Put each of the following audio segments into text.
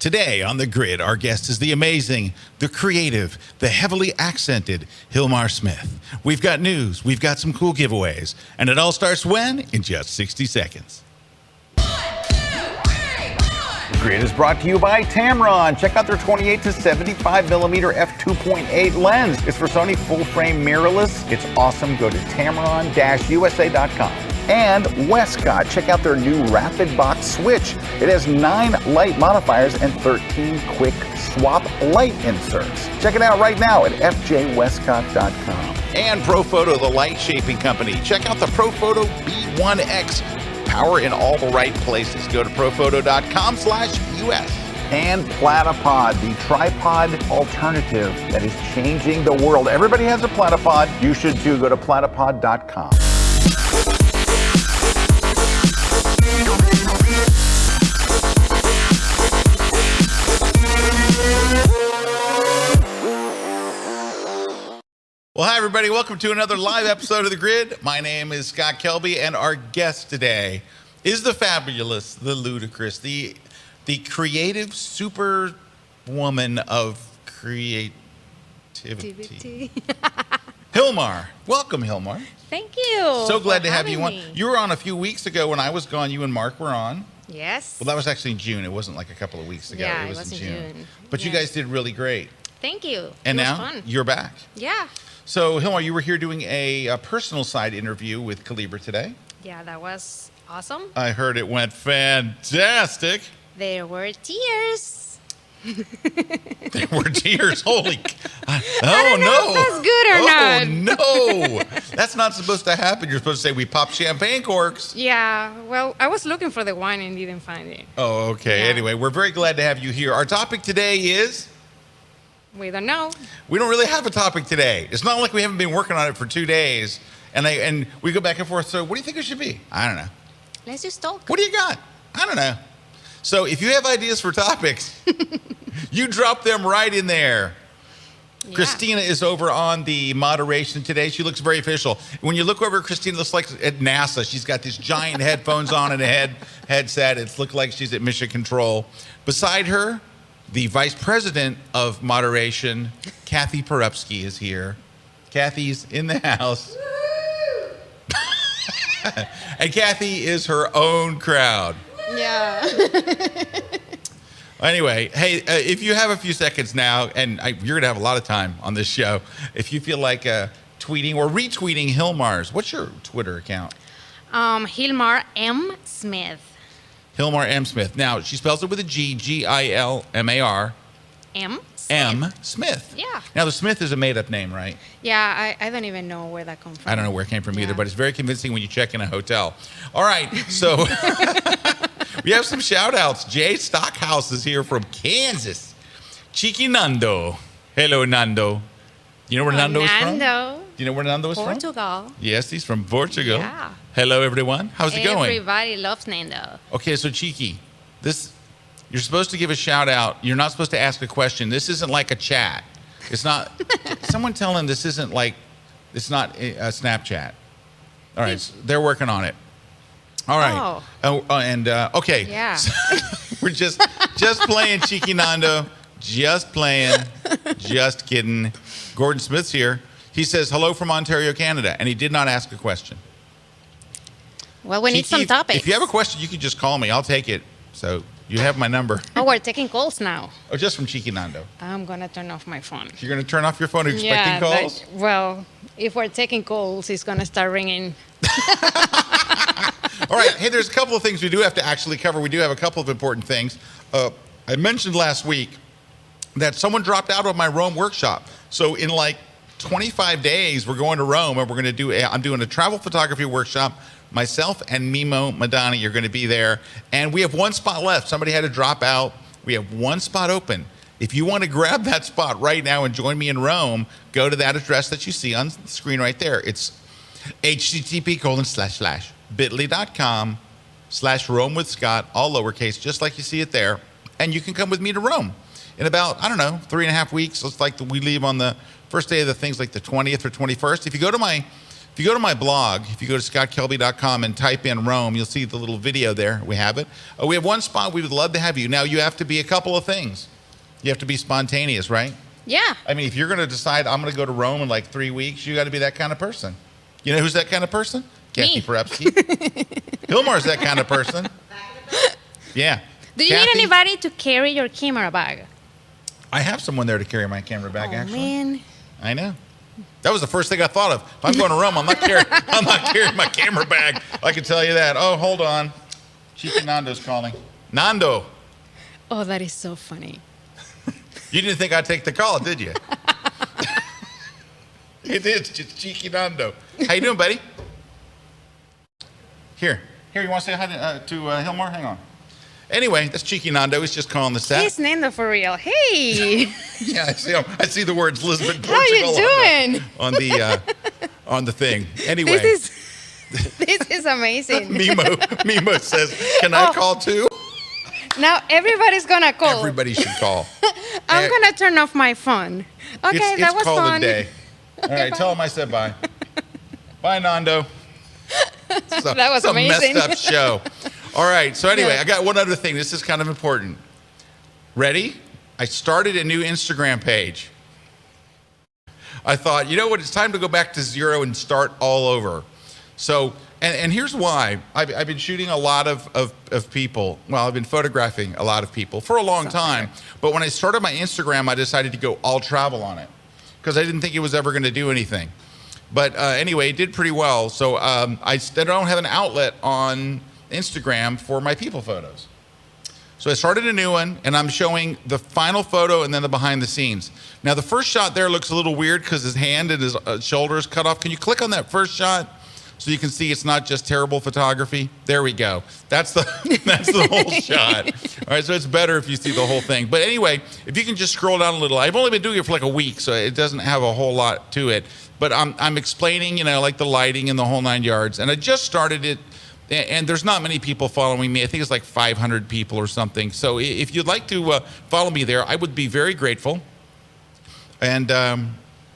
Today on The Grid, our guest is the amazing, the creative, the heavily accented Gilmar Smith. We've got news, we've got some cool giveaways, and it all starts when? In just 60 seconds. The Grid is brought to you by Tamron. Check out their 28 to 75 millimeter f2.8 lens. It's for Sony full-frame mirrorless. It's awesome. Go to tamron-usa.com. And Westcott, check out their new Rapid Box switch. It has 9 light modifiers and 13 quick swap light inserts. Check it out right now at fjwestcott.com. And Profoto, the light shaping company. Check out the Profoto B1X. Power in all the right places. Go to profoto.com/US. And Platypod, the tripod alternative that is changing the world. Everybody has a Platypod. You should too. Go to platypod.com. Well, hi, everybody. Welcome to another live episode of The Grid. My name is Scott Kelby, and our guest today is the fabulous, the ludicrous, the creative superwoman of creativity. Gilmar. Welcome, Gilmar. Thank you. So glad to have you on. Me. You were on a few weeks ago when I was gone. You and Mark were on. Yes. Well, that was actually in June. It wasn't like a couple of weeks ago. Yeah, it was in June. June. But you guys did really great. Thank you. And it now was fun. You're back. Yeah. So, Gilmar, you were here doing a personal side interview with Calibre today. Yeah, that was awesome. I heard it went fantastic. There were tears. There were tears. Holy. I don't know if that's good or not. Oh, no. That's not supposed to happen. You're supposed to say we pop champagne corks. Yeah. Well, I was looking for the wine and didn't find it. Oh, okay. Yeah. Anyway, we're very glad to have you here. Our topic today is... We don't know. We don't really have a topic today. It's not like we haven't been working on it for 2 days. And we go back and forth. So what do you think it should be? I don't know. Let's just talk. What do you got? I don't know. So if you have ideas for topics, you drop them right in there. Yeah. Christina is over on the moderation today. She looks very official. When you look over, Christina looks like at NASA. She's got these giant headphones on and a headset. It looks like she's at Mission Control. Beside her, the Vice President of Moderation, Kathy Perupsky, is here. Kathy's in the house. And Kathy is her own crowd. Yeah. Anyway, hey, if you have a few seconds now, and you're going to have a lot of time on this show, if you feel like tweeting or retweeting Gilmar's, what's your Twitter account? Gilmar M. Smith. Gilmar M. Smith. Now, she spells it with a G, Gilmar. M. M. Smith. Yeah. Now, the Smith is a made-up name, right? Yeah, I don't even know where that comes from. I don't know where it came from either, Yeah. but it's very convincing when you check in a hotel. All right, so we have some shout-outs. Jay Stockhouse is here from Kansas. Cheeky Nando. Hello, Nando. You know where Nando is from? Nando. Do you know where Nando is from? Portugal. Yes, he's from Portugal. Yeah. Hello, everyone. How's it going? Everybody loves Nando. Okay, so Cheeky, you're supposed to give a shout-out. You're not supposed to ask a question. This isn't like a chat. It's not. Someone tell him this isn't like, it's not a Snapchat. All right, so they're working on it. All right. Okay. Yeah. So we're just playing Cheeky Nando. Just playing. Just kidding. Gordon Smith's here. He says, hello from Ontario, Canada. And he did not ask a question. Well, we need Cheeky, some topics. If you have a question, you can just call me. I'll take it. So you have my number. Oh, we're taking calls now. Oh, just from Cheeky Nando. I'm going to turn off my phone. You're going to turn off your phone? Are you expecting calls? Well, if we're taking calls, it's going to start ringing. All right. Hey, there's a couple of things we do have to actually cover. We do have a couple of important things. I mentioned last week that someone dropped out of my Rome workshop. So in like 25 days, we're going to Rome, and I'm doing a travel photography workshop. Myself and Mimo Madani are going to be there, and we have one spot left. Somebody had to drop out. We have one spot open. If you want to grab that spot right now and join me in Rome, go to that address that you see on the screen right there. It's http://bit.ly.com/Rome with Scott, all lowercase, just like you see it there. And you can come with me to Rome in about, 3.5 weeks. It's like we leave on the first day of the things, like the 20th or 21st. If you go to my If you go to my blog, if you go to scottkelby.com and type in Rome, you'll see the little video there. We have it. We have one spot. We would love to have you. Now, you have to be a couple of things. You have to be spontaneous, right? Yeah. I mean, if you're going to decide I'm going to go to Rome in like 3 weeks, you got to be that kind of person. You know who's that kind of person? Kathy Me. Perepsky. Gilmar's that kind of person. Yeah. Do you Kathy, need anybody to carry your camera bag? I have someone there to carry my camera bag, actually. Man. I know. That was the first thing I thought of. If I'm going to Rome, I'm not carrying my camera bag. I can tell you that. Oh, hold on. Chica Nando's calling. Nando. Oh, that is so funny. You didn't think I'd take the call, did you? It is just Cheeky Nando. How you doing, buddy? Here, you want to say hi to Gilmar? Hang on. Anyway, that's Cheeky Nando. He's just calling the set. He's Nando for real. Hey. Yeah, I see him. I see the words Lisbon, Portugal. How you doing? On the thing. Anyway. This is amazing. Mimo says, "Can I call too?" Now everybody's gonna call. Everybody should call. I'm gonna turn off my phone. Okay, that was call fun. the day. All right, tell him I said bye. Bye, Nando. That was amazing. Messed up show. All right, so anyway, Yeah. I got one other thing. This is kind of important. Ready? I started a new Instagram page. I thought, you know what? It's time to go back to zero and start all over. So, and here's why. I've been shooting a lot of people. Well, I've been photographing a lot of people for a long time. But when I started my Instagram, I decided to go all travel on it because I didn't think it was ever going to do anything. But anyway, it did pretty well. So I don't have an outlet on Instagram for my people photos. So I started a new one, and I'm showing the final photo and then the behind the scenes. Now, the first shot there looks a little weird because his hand and his shoulder is cut off. Can you click on that first shot so you can see it's not just terrible photography? There we go. That's the whole shot. All right, so it's better if you see the whole thing. But anyway, if you can just scroll down a little. I've only been doing it for like a week, so it doesn't have a whole lot to it. But I'm explaining, like the lighting and the whole 9 yards. And I just started it. And there's not many people following me. I think it's like 500 people or something. So if you'd like to follow me there, I would be very grateful. And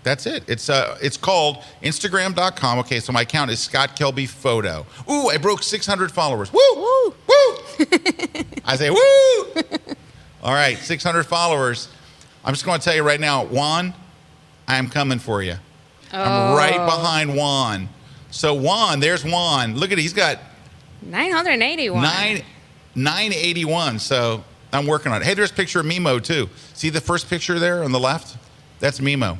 that's it. It's called Instagram.com. Okay, so my account is Scott Kelby Photo. Ooh, I broke 600 followers. Woo! Woo! Woo! I say woo! All right, 600 followers. I'm just going to tell you right now, Juan, I am coming for you. I'm right behind Juan. So Juan, there's Juan. Look at it. He's got 981. 981. So I'm working on it. Hey, there's a picture of Mimo too. See the first picture there on the left? That's Mimo.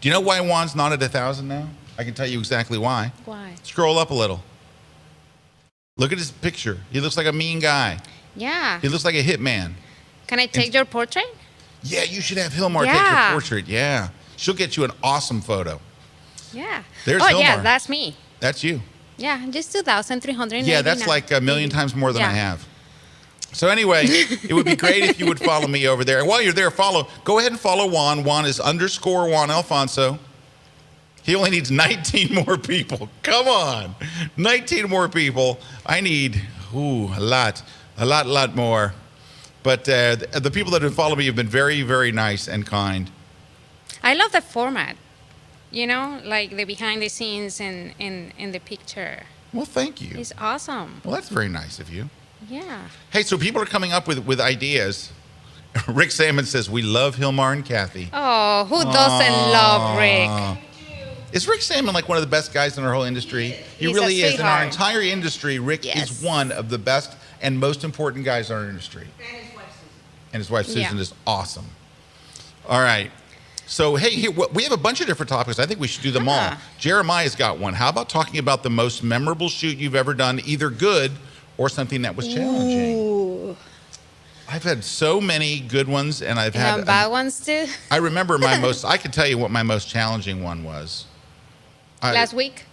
Do you know why Juan's not at 1,000 now? I can tell you exactly why. Why? Scroll up a little. Look at his picture. He looks like a mean guy. Yeah. He looks like a hitman. Can I take your portrait? Yeah, you should have Gilmar take Yeah. your portrait. Yeah. She'll get you an awesome photo. Yeah. There's yeah, Gilmar. that's me. That's you. Yeah, just 2,389. Yeah, that's like a million times more than I Yeah. have. So anyway, it would be great if you would follow me over there. And while you're there, go ahead and follow Juan. Juan is _Juan Alfonso. He only needs 19 more people. Come on. 19 more people. I need, a lot more. But the people that have followed me have been very, very nice and kind. I love the format. Like the behind the scenes and in the picture. Well, thank you. It's awesome. Well, that's very nice of you. Yeah. Hey, so people are coming up with ideas. Rick Salmon says, we love Gilmar and Kathy. Oh, who doesn't love Rick? Is Rick Salmon like one of the best guys in our whole industry? He He's a really is. In our sweetheart. entire industry, Rick Yes. is one of the best and most important guys in our industry. And his wife Susan Yeah. is awesome. All right. So, hey, here, we have a bunch of different topics. I think we should do them all. Jeremiah's got one. How about talking about the most memorable shoot you've ever done, either good or something that was challenging? Ooh. I've had so many good ones, and I've had bad ones too. I remember I can tell you what my most challenging one was. Last week,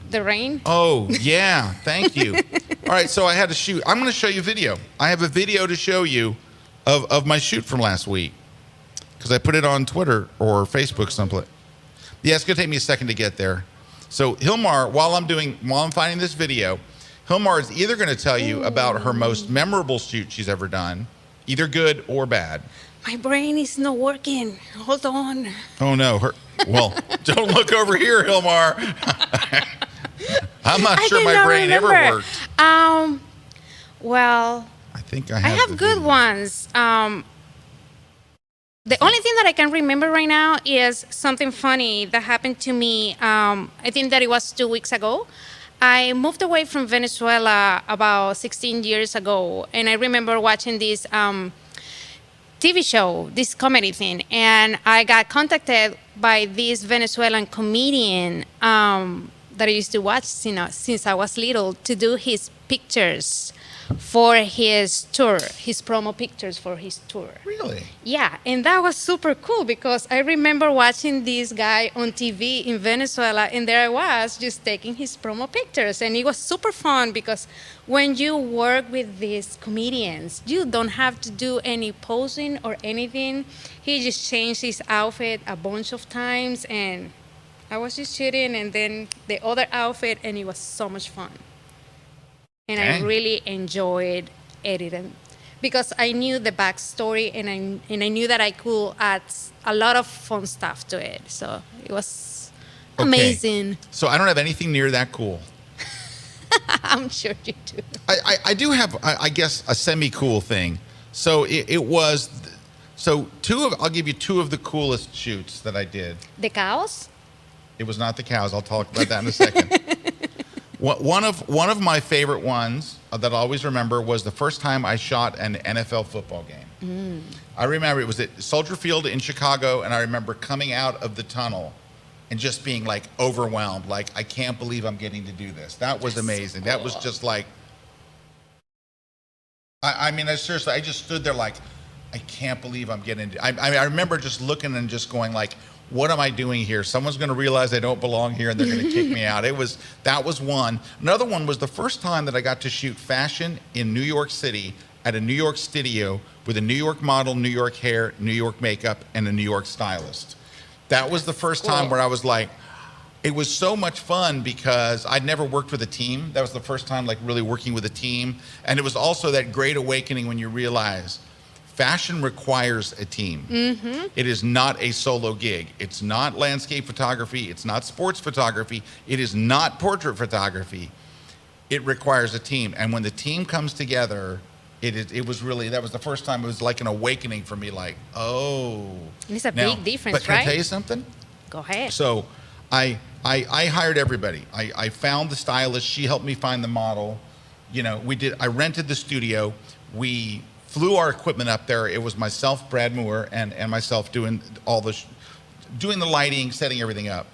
the rain. Oh, yeah. Thank you. All right, so I had to shoot. I'm going to show you video. I have a video to show you of my shoot from last week because I put it on Twitter or Facebook someplace. Yeah, it's going to take me a second to get there. So Gilmar, while I'm finding this video, Gilmar is either going to tell you about her most memorable shoot she's ever done, either good or bad. My brain is not working. Hold on. Oh no. Well, don't look over here, Gilmar. I'm not sure my brain ever worked. Well, I think I I have good ones. The only thing that I can remember right now is something funny that happened to me. I think that it was 2 weeks ago. I moved away from Venezuela about 16 years ago, and I remember watching this TV show, this comedy thing, and I got contacted by this Venezuelan comedian that I used to watch since I was little to do his pictures for his tour, his promo pictures for his tour. Really? Yeah, and that was super cool because I remember watching this guy on TV in Venezuela, and there I was just taking his promo pictures, and it was super fun because when you work with these comedians, you don't have to do any posing or anything. He just changed his outfit a bunch of times, and I was just shooting, and then the other outfit, and it was so much fun. And I really enjoyed editing because I knew the backstory, and I knew that I could add a lot of fun stuff to it. So it was amazing. So I don't have anything near that cool. I'm sure you do. I do have, I guess, a semi-cool thing. So it was, I'll give you two of the coolest shoots that I did. The cows? It was not the cows. I'll talk about that in a second. One of my favorite ones that I always remember was the first time I shot an NFL football game. I remember it was at Soldier Field in Chicago, and I remember coming out of the tunnel and just being like overwhelmed, like I can't believe I'm getting to do this. That was amazing. That was just like, I mean, I just stood there like, I can't believe I'm getting. I remember just looking and just going like, what am I doing here? Someone's going to realize I don't belong here, and they're going to kick me out. That was one. Another one was the first time that I got to shoot fashion in New York City at a New York studio with a New York model, New York hair, New York makeup, and a New York stylist. That was the first time where I was like, it was so much fun because I'd never worked with a team. That was the first time like really working with a team. And it was also that great awakening when you realize fashion requires a team. Mm-hmm. It is not a solo gig. It's not landscape photography. It's not sports photography. It is not portrait photography. It requires a team. And when the team comes together, it was really, that was the first time it was like an awakening for me, like, oh. It's a big difference, but can right? I tell you something? Go ahead. So I hired everybody. I found the stylist. She helped me find the model. You know, I rented the studio. We flew our equipment up there. It was myself, Brad Moore, and myself doing doing the lighting, setting everything up.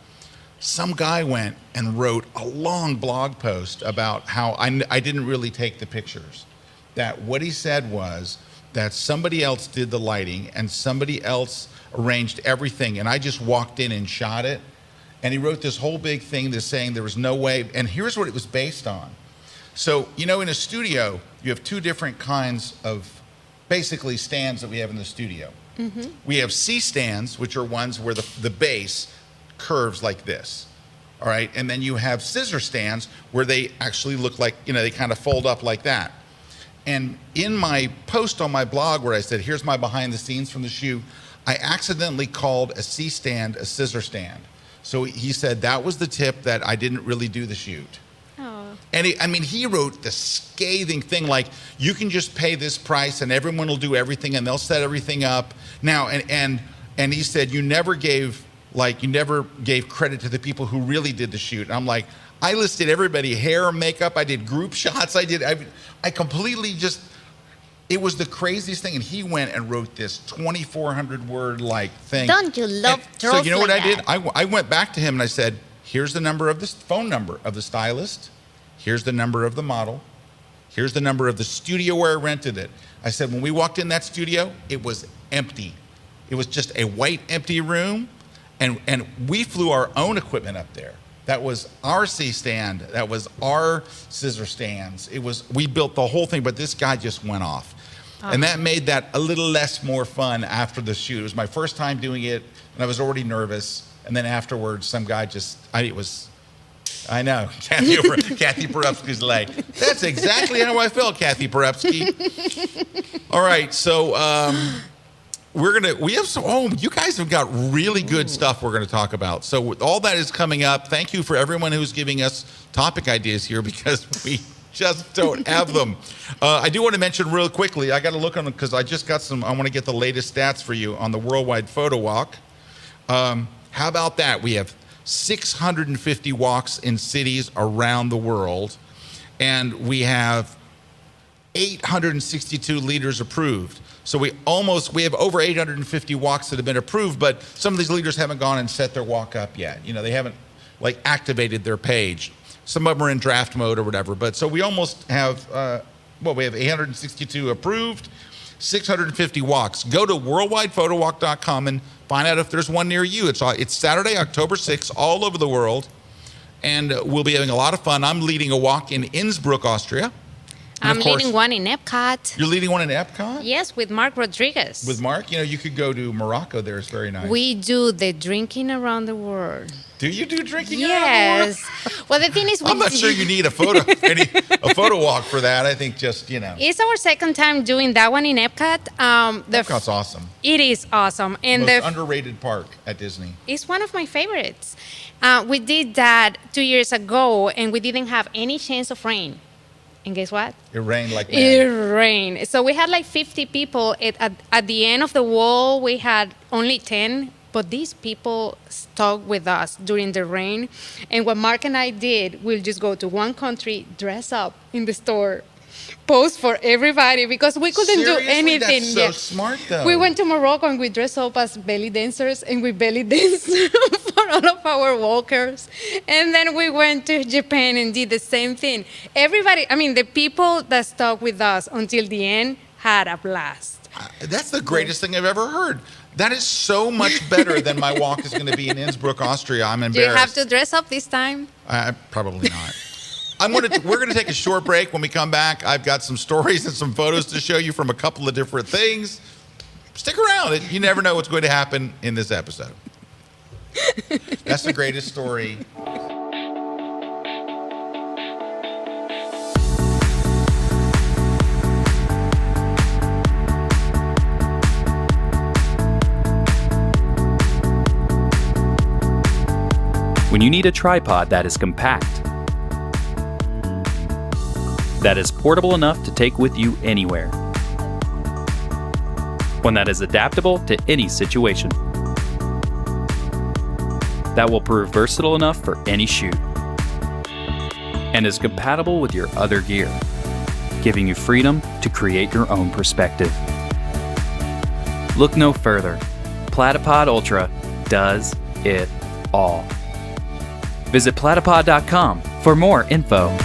Some guy went and wrote a long blog post about how I didn't really take the pictures. That what he said was that somebody else did the lighting and somebody else arranged everything, and I just walked in and shot it. And he wrote this whole big thing that's saying there was no way, and here's what it was based on. So, you know, in a studio, you have two different kinds of basically stands that we have in the studio. Mm-hmm. We have C stands, which are ones where the base curves like this, all right? And then you have scissor stands where they actually look like, you know, they kind of fold up like that. And in my post on my blog where I said, here's my behind the scenes from the shoot, I accidentally called a C stand a scissor stand. So he said that was the tip that I didn't really do the shoot. Oh. And he wrote the scathing thing like, you can just pay this price and everyone will do everything and they'll set everything up. Now, and he said, you never gave credit to the people who really did the shoot. And I'm like, I listed everybody, hair, makeup, I did group shots, I completely just, it was the craziest thing. And he went and wrote this 2,400 word like thing. Don't you love So you know what like I did? I went back to him and I said, here's the number of this phone number of the stylist. Here's the number of the model. Here's the number of the studio where I rented it. I said, when we walked in that studio, it was empty. It was just a white, empty room. And we flew our own equipment up there. That was our C stand. That was our scissor stands. We built the whole thing, but this guy just went off. And that made that a little less more fun after the shoot. It was my first time doing it, and I was already nervous. And then afterwards, some guy it was I know. Kathy Porupski's like, that's exactly how I felt, Kathy Porupski. All right, so you guys have got really good stuff we're going to talk about. So all that is coming up. Thank you for everyone who's giving us topic ideas here because we just don't have them. I do want to mention real quickly, I got to look on them because I just got I want to get the latest stats for you on the Worldwide Photo Walk. How about that? We have 650 walks in cities around the world, and we have 862 leaders approved. So we have over 850 walks that have been approved, but some of these leaders haven't gone and set their walk up yet. They haven't activated their page. Some of them are in draft mode or whatever. But so we almost have, we have 862 approved, 650 walks. Go to worldwidephotowalk.com and find out if there's one near you. It's Saturday, October 6th, all over the world. And we'll be having a lot of fun. I'm leading a walk in Innsbruck, Austria. I'm leading one in Epcot. You're leading one in Epcot? Yes, with Mark Rodriguez. With Mark? You could go to Morocco there. It's very nice. We do the drinking around the world. Do you do drinking yes. around the world? Well, the thing is... I'm not sure you need a photo walk for that. I think just, It's our second time doing that one in Epcot. Epcot's awesome. It is awesome. And most underrated park at Disney. It's one of my favorites. We did that 2 years ago, and we didn't have any chance of rain. And guess what? It rained like mad. It rained. So we had 50 people. At the end of the wall, we had only 10. But these people stuck with us during the rain. And what Mark and I did, we'll just go to one country, dress up in the store, pose for everybody because we couldn't do anything. That's so smart, though. We went to Morocco and we dressed up as belly dancers and we belly danced for all of our walkers. And then we went to Japan and did the same thing. Everybody, the people that stuck with us until the end had a blast. That's the greatest thing I've ever heard. That is so much better than my walk is going to be in Innsbruck, Austria. I'm embarrassed. Do you have to dress up this time? Probably not. We're going to take a short break. When we come back, I've got some stories and some photos to show you from a couple of different things. Stick around. You never know what's going to happen in this episode. That's the greatest story. When you need a tripod that is compact, that is portable enough to take with you anywhere, one that is adaptable to any situation, that will prove versatile enough for any shoot, and is compatible with your other gear, giving you freedom to create your own perspective. Look no further. Platypod Ultra does it all. Visit platypod.com for more info.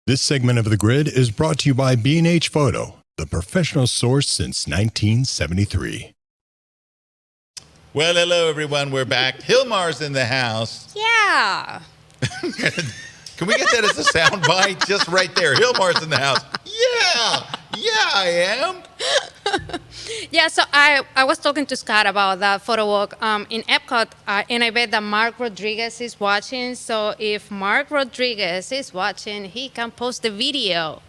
This segment of The Grid is brought to you by B&H Photo, the professional source since 1973. Well, hello, everyone. We're back. Gilmar's in the house. Yeah. Can we get that as a sound bite just right there? Gilmar's in the house. Yeah, I am. Yeah, so I was talking to Scott about that photo walk in Epcot, and I bet that Mark Rodriguez is watching. So if Mark Rodriguez is watching, he can post the video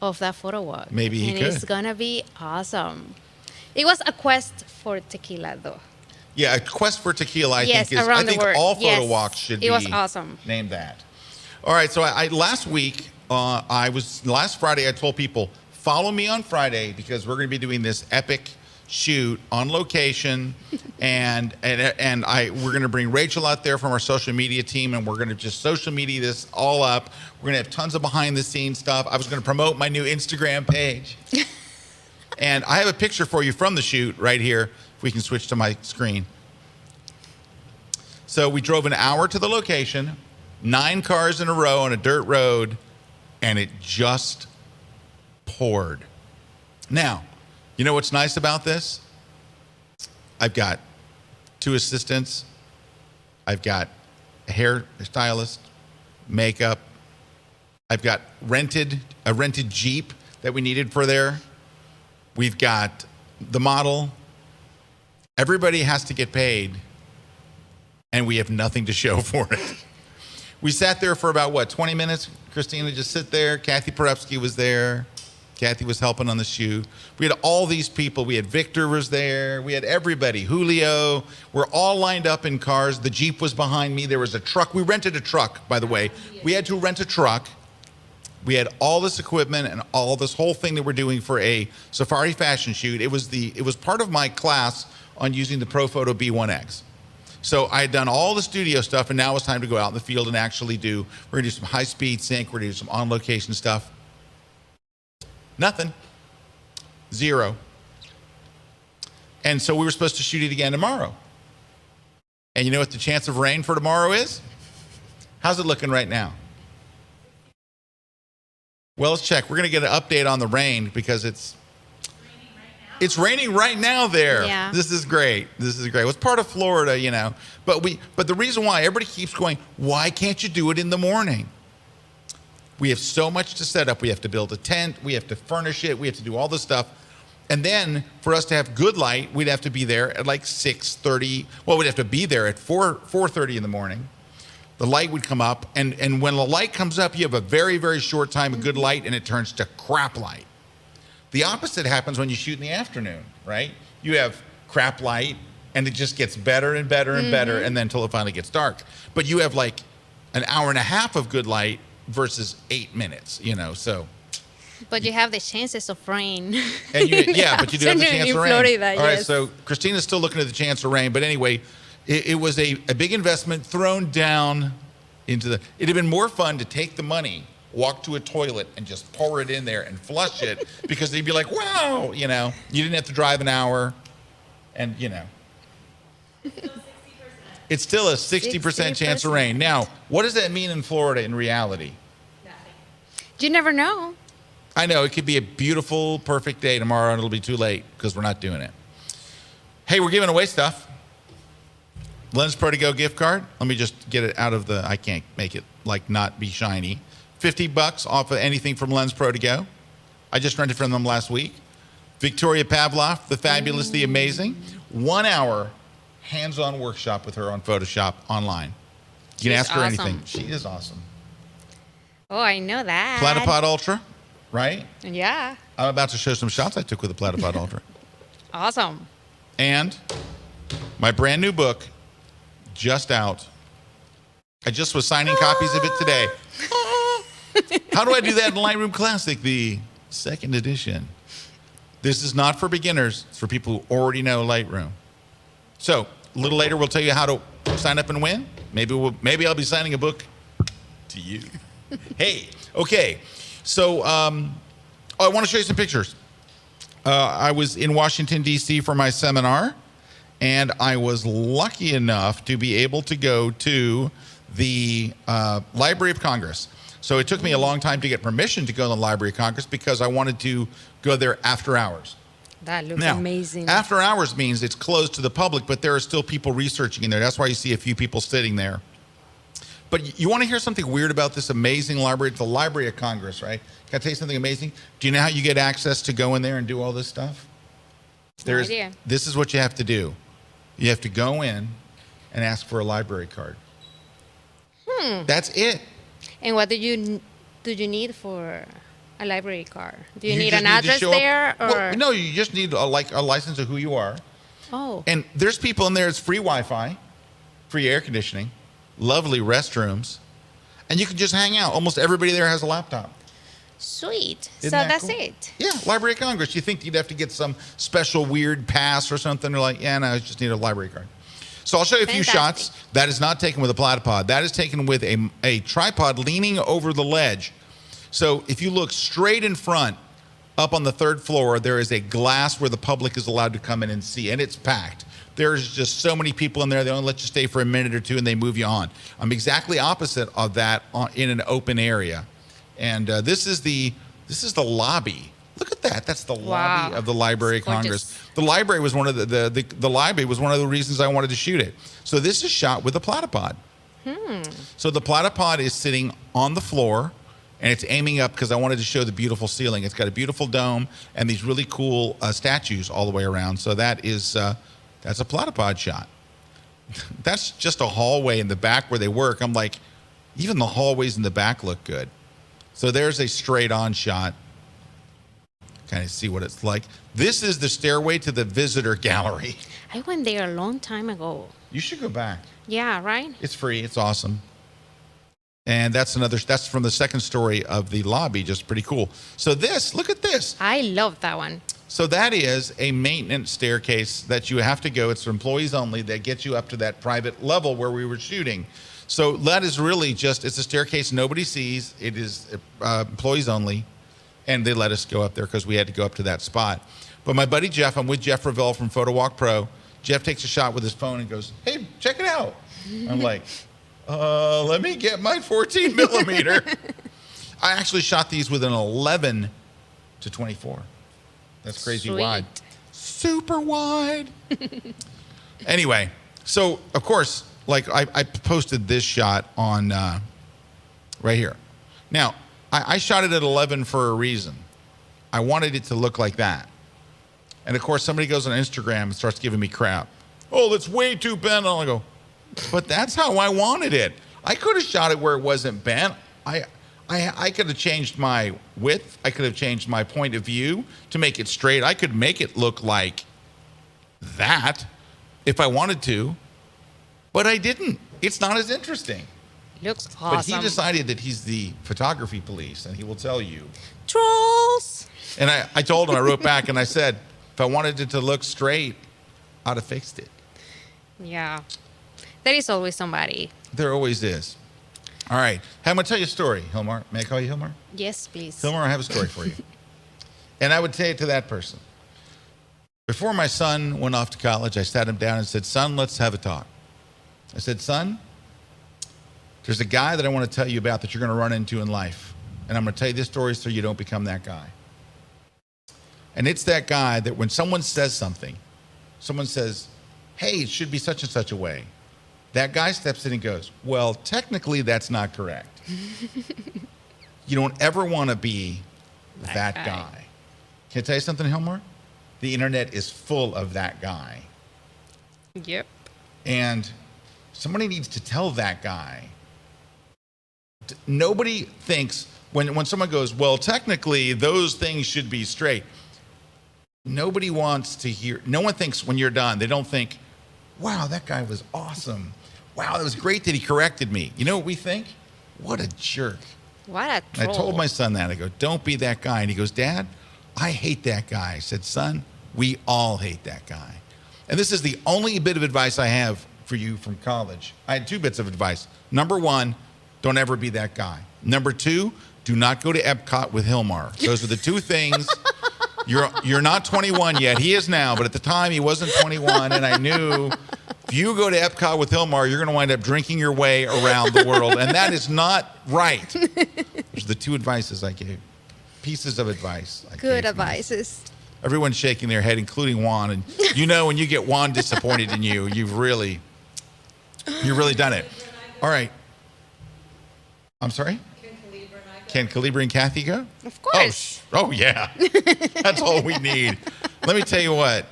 of that photo walk. Maybe he and could. It's going to be awesome. It was a quest for tequila, though. Yeah, a quest for tequila, I think is. around I the think world. all photo Yes. walks should be It was awesome. named that. All right, so I last week last Friday I told people follow me on Friday because we're going to be doing this epic shoot on location, and we're going to bring Rachel out there from our social media team, and we're going to just social media this all up. We're going to have tons of behind the scenes stuff. I was going to promote my new Instagram page. And I have a picture for you from the shoot right here. If we can switch to my screen. So we drove an hour to the location, 9 cars in a row on a dirt road, and it just poured. Now, you know what's nice about this? I've got 2 assistants. I've got a hairstylist, makeup. I've got a rented Jeep that we needed for there. We've got the model. Everybody has to get paid, and we have nothing to show for it. We sat there for about, 20 minutes? Christina just sit there. Kathy Porepsky was there. Kathy was helping on the shoot. We had all these people. We had Victor was there. We had everybody. Julio. We're all lined up in cars. The Jeep was behind me. There was a truck. We rented a truck, by the way. We had to rent a truck. We had all this equipment and all this whole thing that we're doing for a safari fashion shoot. It was part of my class on using the ProPhoto B1X. So I had done all the studio stuff, and now it's time to go out in the field and actually we're going to do some high-speed sync. We're going to do some on-location stuff. Nothing. 0. And so we were supposed to shoot it again tomorrow. And you know what the chance of rain for tomorrow is? How's it looking right now? Well, let's check. We're going to get an update on the rain because it's raining right now there. Yeah. This is great. Well, it's part of Florida, you know. But the reason why everybody keeps going, why can't you do it in the morning? We have so much to set up. We have to build a tent. We have to furnish it. We have to do all this stuff. And then for us to have good light, we'd have to be there at like 6:30. Well, we'd have to be there at 4:30 in the morning. The light would come up, and when the light comes up, you have a very, very short time of good light, and it turns to crap light. The opposite happens when you shoot in the afternoon, right? You have crap light, and it just gets better and better and better, and then until it finally gets dark. But you have like an hour and a half of good light versus 8 minutes, you know, so. But you have the chances of rain. And but you do have the chance of rain. Florida, all right, yes. so Christina's still looking at the chance of rain, but anyway, it was a big investment thrown down into it'd have been more fun to take the money, walk to a toilet, and just pour it in there and flush it because they'd be like, wow, you know, you didn't have to drive an hour, and, you know. It's still a 60% chance of rain. Now, what does that mean in Florida in reality? You never know. I know, it could be a beautiful, perfect day tomorrow, and it'll be too late because we're not doing it. Hey, we're giving away stuff. Lens Pro to Go gift card. Let me just get it out of I can't make it like not be shiny. $50 off of anything from Lens Pro to Go. I just rented from them last week. Victoria Pavlov, the fabulous, the amazing. 1 hour hands-on workshop with her on Photoshop online. You can ask her anything. She is awesome. Oh, I know that. Platypod Ultra, right? Yeah. I'm about to show some shots I took with the Platypod Ultra. Awesome. And my brand new book, just out. I just was signing copies of it today. How do I do that in Lightroom Classic, the 2nd edition? This is not for beginners. It's for people who already know Lightroom. So a little later, we'll tell you how to sign up and win. Maybe I'll be signing a book to you. Hey, okay. So I want to show you some pictures. I was in Washington, D.C. for my seminar, and I was lucky enough to be able to go to the Library of Congress. So it took me a long time to get permission to go to the Library of Congress because I wanted to go there after hours. That looks Now, amazing. After hours means it's closed to the public, but there are still people researching in there. That's why you see a few people sitting there. But you want to hear something weird about this amazing library? It's the Library of Congress, right? Can I tell you something amazing? Do you know how you get access to go in there and do all this stuff? No idea. This is what you have to do. You have to go in and ask for a library card. That's it. And what do you need for a library card? Do you need just an address show up- there, or Well, no, you just need a license of who you are. oh, And there's people in there. It's free Wi-Fi, free air conditioning, lovely restrooms, and you can just hang out. Almost everybody there has a laptop. sweet. Isn't So that that's cool? it. Yeah, Library of Congress. You think you'd have to get some special weird pass or something? They're like, yeah, no, I just need a library card. So I'll show you a few Fantastic. shots. That is not taken with a platypod. That is taken with a tripod leaning over the ledge. So if you look straight in front, up on the third floor, there is a glass where the public is allowed to come in and see, and it's packed. There's just so many people in there. They only let you stay for a minute or two, and they move you on. I'm exactly opposite of that in an open area. And this is the lobby. Look at that. That's the lobby Wow. of the Library of It's gorgeous. Congress. The library was one of the library was one of the reasons I wanted to shoot it. So this is shot with a platypod. So the platypod is sitting on the floor, and it's aiming up because I wanted to show the beautiful ceiling. It's got a beautiful dome and these really cool statues all the way around. So that's a platypod shot. That's just a hallway in the back where they work. I'm like, even the hallways in the back look good. So there's a straight on shot. Kind of see what it's like. This is the stairway to the visitor gallery. I went there a long time ago. You should go back. Yeah, right? It's free. It's awesome. And that's from the second story of the lobby. Just pretty cool. So look at this. I love that one. So that is a maintenance staircase that you have to go. It's for employees only. That gets you up to that private level where we were shooting. So that is really it's a staircase nobody sees. It is employees only. And they let us go up there because we had to go up to that spot. But my buddy Jeff, I'm with Jeff Ravel from Photo Walk Pro. Jeff takes a shot with his phone and goes, hey, check it out. I'm like, let me get my 14 millimeter. I actually shot these with an 11 to 24. That's crazy Sweet. wide. Super wide. Anyway, so of course, like I posted this shot on right here. Now, I shot it at 11 for a reason. I wanted it to look like that. And of course, somebody goes on Instagram and starts giving me crap. Oh, that's way too bent. And I go, but that's how I wanted it. I could have shot it where it wasn't bent. I could have changed my width. I could have changed my point of view to make it straight. I could make it look like that if I wanted to, but I didn't. It's not as interesting. Looks awesome. But he decided that he's the photography police, and he will tell you. Trolls. And I told him, I wrote back, and I said, if I wanted it to look straight, I'd have fixed it. Yeah. There is always somebody. There always is. All right. Hey, I'm going to tell you a story, Gilmar. May I call you Gilmar? Yes, please. Gilmar, I have a story for you. And I would say it to that person. Before my son went off to college, I sat him down and said, son, let's have a talk. I said, son, there's a guy that I want to tell you about that you're going to run into in life. And I'm going to tell you this story so you don't become that guy. And it's that guy that when someone says something, someone says, hey, it should be such and such a way. That guy steps in and goes, well, technically that's not correct. You don't ever want to be that guy. Can I tell you something, Gilmar? The internet is full of that guy. Yep. And somebody needs to tell that guy. Nobody thinks, when someone goes, well, technically those things should be straight. Nobody wants to hear, no one thinks when you're done, they don't think, wow, that guy was awesome. Wow, it was great that he corrected me. You know what we think? What a jerk. What a And troll. I told my son that. I go, don't be that guy. And he goes, Dad, I hate that guy. I said, son, we all hate that guy. And this is the only bit of advice I have for you from college. I had two bits of advice. Number one, don't ever be that guy. Number two, do not go to Epcot with Gilmar. Those are the two things. You're not 21 yet. He is now, but at the time he wasn't 21, and I knew if you go to Epcot with Gilmar, you're going to wind up drinking your way around the world, and that is not right. Those are the two advices I gave. Pieces of advice. Good advices. Everyone's shaking their head, including Juan, and you know when you get Juan disappointed in you, you've really done it. All right. I'm sorry? Can Calibra and Kathy go? Of course. Oh yeah. That's all we need. Let me tell you what.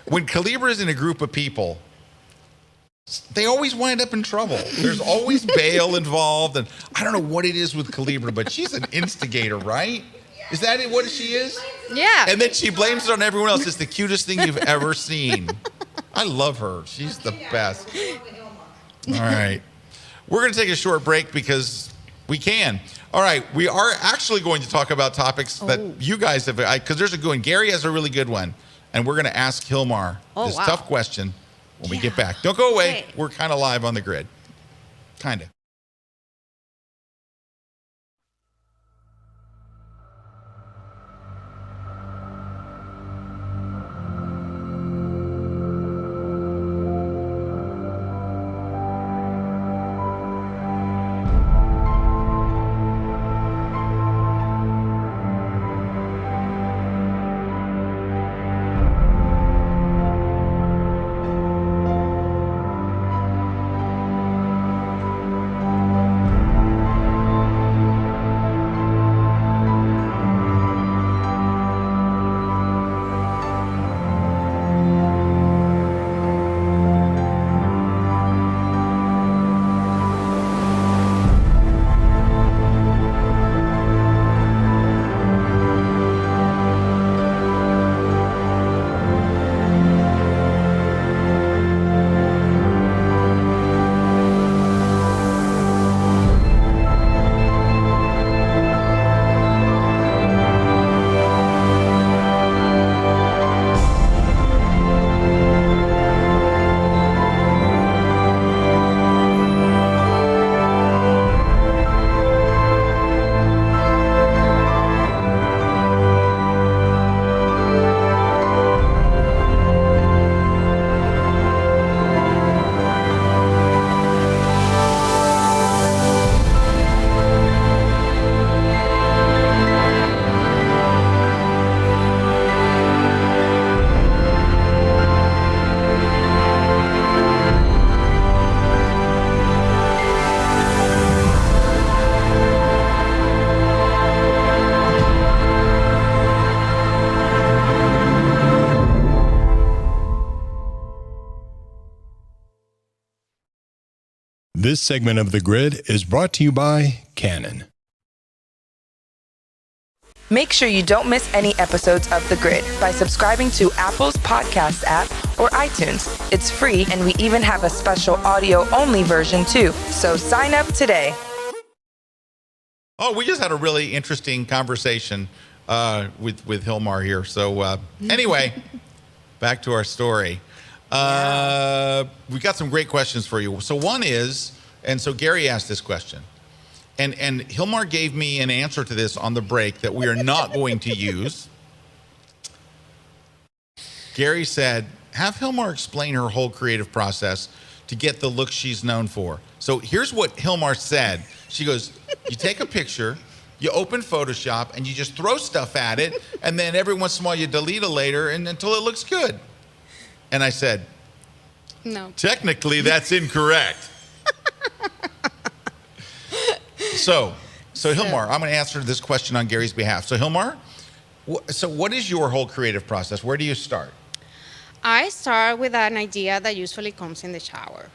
When Calibra is in a group of people, they always wind up in trouble. There's always bail involved, and I don't know what it is with Calibra, but she's an instigator, right? Is that it, what she is? Yeah. And then she blames it on everyone else. It's the cutest thing you've ever seen. I love her. She's the best. All right. We're going to take a short break because we can. All right. We are actually going to talk about topics that you guys have, because there's a good one. Gary has a really good one, and we're going to ask Gilmar this tough question when we get back. Don't go away. Okay. We're kind of live on the grid. Kind of. This segment of The Grid is brought to you by Canon. Make sure you don't miss any episodes of The Grid by subscribing to Apple's podcast app or iTunes. It's free, and we even have a special audio-only version too. So sign up today. Oh, we just had a really interesting conversation with Gilmar here. So anyway, back to our story. We got some great questions for you. So one is, and so Gary asked this question, and Gilmar gave me an answer to this on the break that we are not going to use. Gary said, have Gilmar explain her whole creative process to get the look she's known for. So here's what Gilmar said. She goes, you take a picture, you open Photoshop, and you just throw stuff at it, and then every once in a while you delete it later and until it looks good. And I said, No. Technically, that's incorrect. So Gilmar, I'm going to answer this question on Gary's behalf. So Gilmar, so what is your whole creative process? Where do you start? I start with an idea that usually comes in the shower.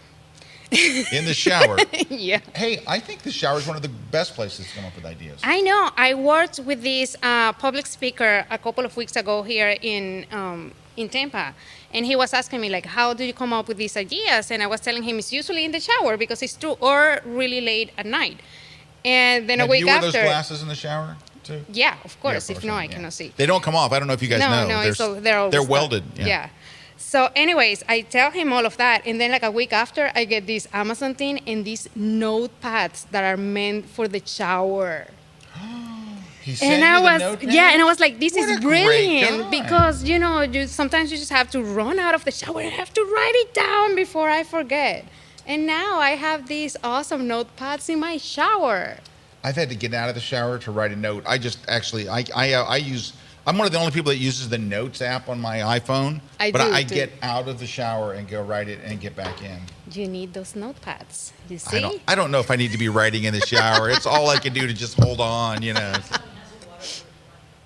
In the shower? Yeah. Hey, I think the shower is one of the best places to come up with ideas. I know. I worked with this public speaker a couple of weeks ago here in Tampa, and he was asking me, like, how do you come up with these ideas? And I was telling him it's usually in the shower because it's true, or really late at night. And then a week after. Do you wear those glasses in the shower too? Yeah, of course. Yeah, if not, I cannot see. They don't come off. I don't know if you guys know. No, they're always welded. Yeah. So anyways, I tell him all of that, and then like a week after, I get this Amazon thing and these notepads that are meant for the shower. And I was like, this is brilliant, because sometimes you just have to run out of the shower and have to write it down before I forget. And now I have these awesome notepads in my shower. I've had to get out of the shower to write a note. I just actually I use I'm one of the only people that uses the Notes app on my iPhone. I but do, I too. get out of the shower and go write it and get back in. You need those notepads. You see? I don't know if I need to be writing in the shower. It's all I can do to just hold on, you know.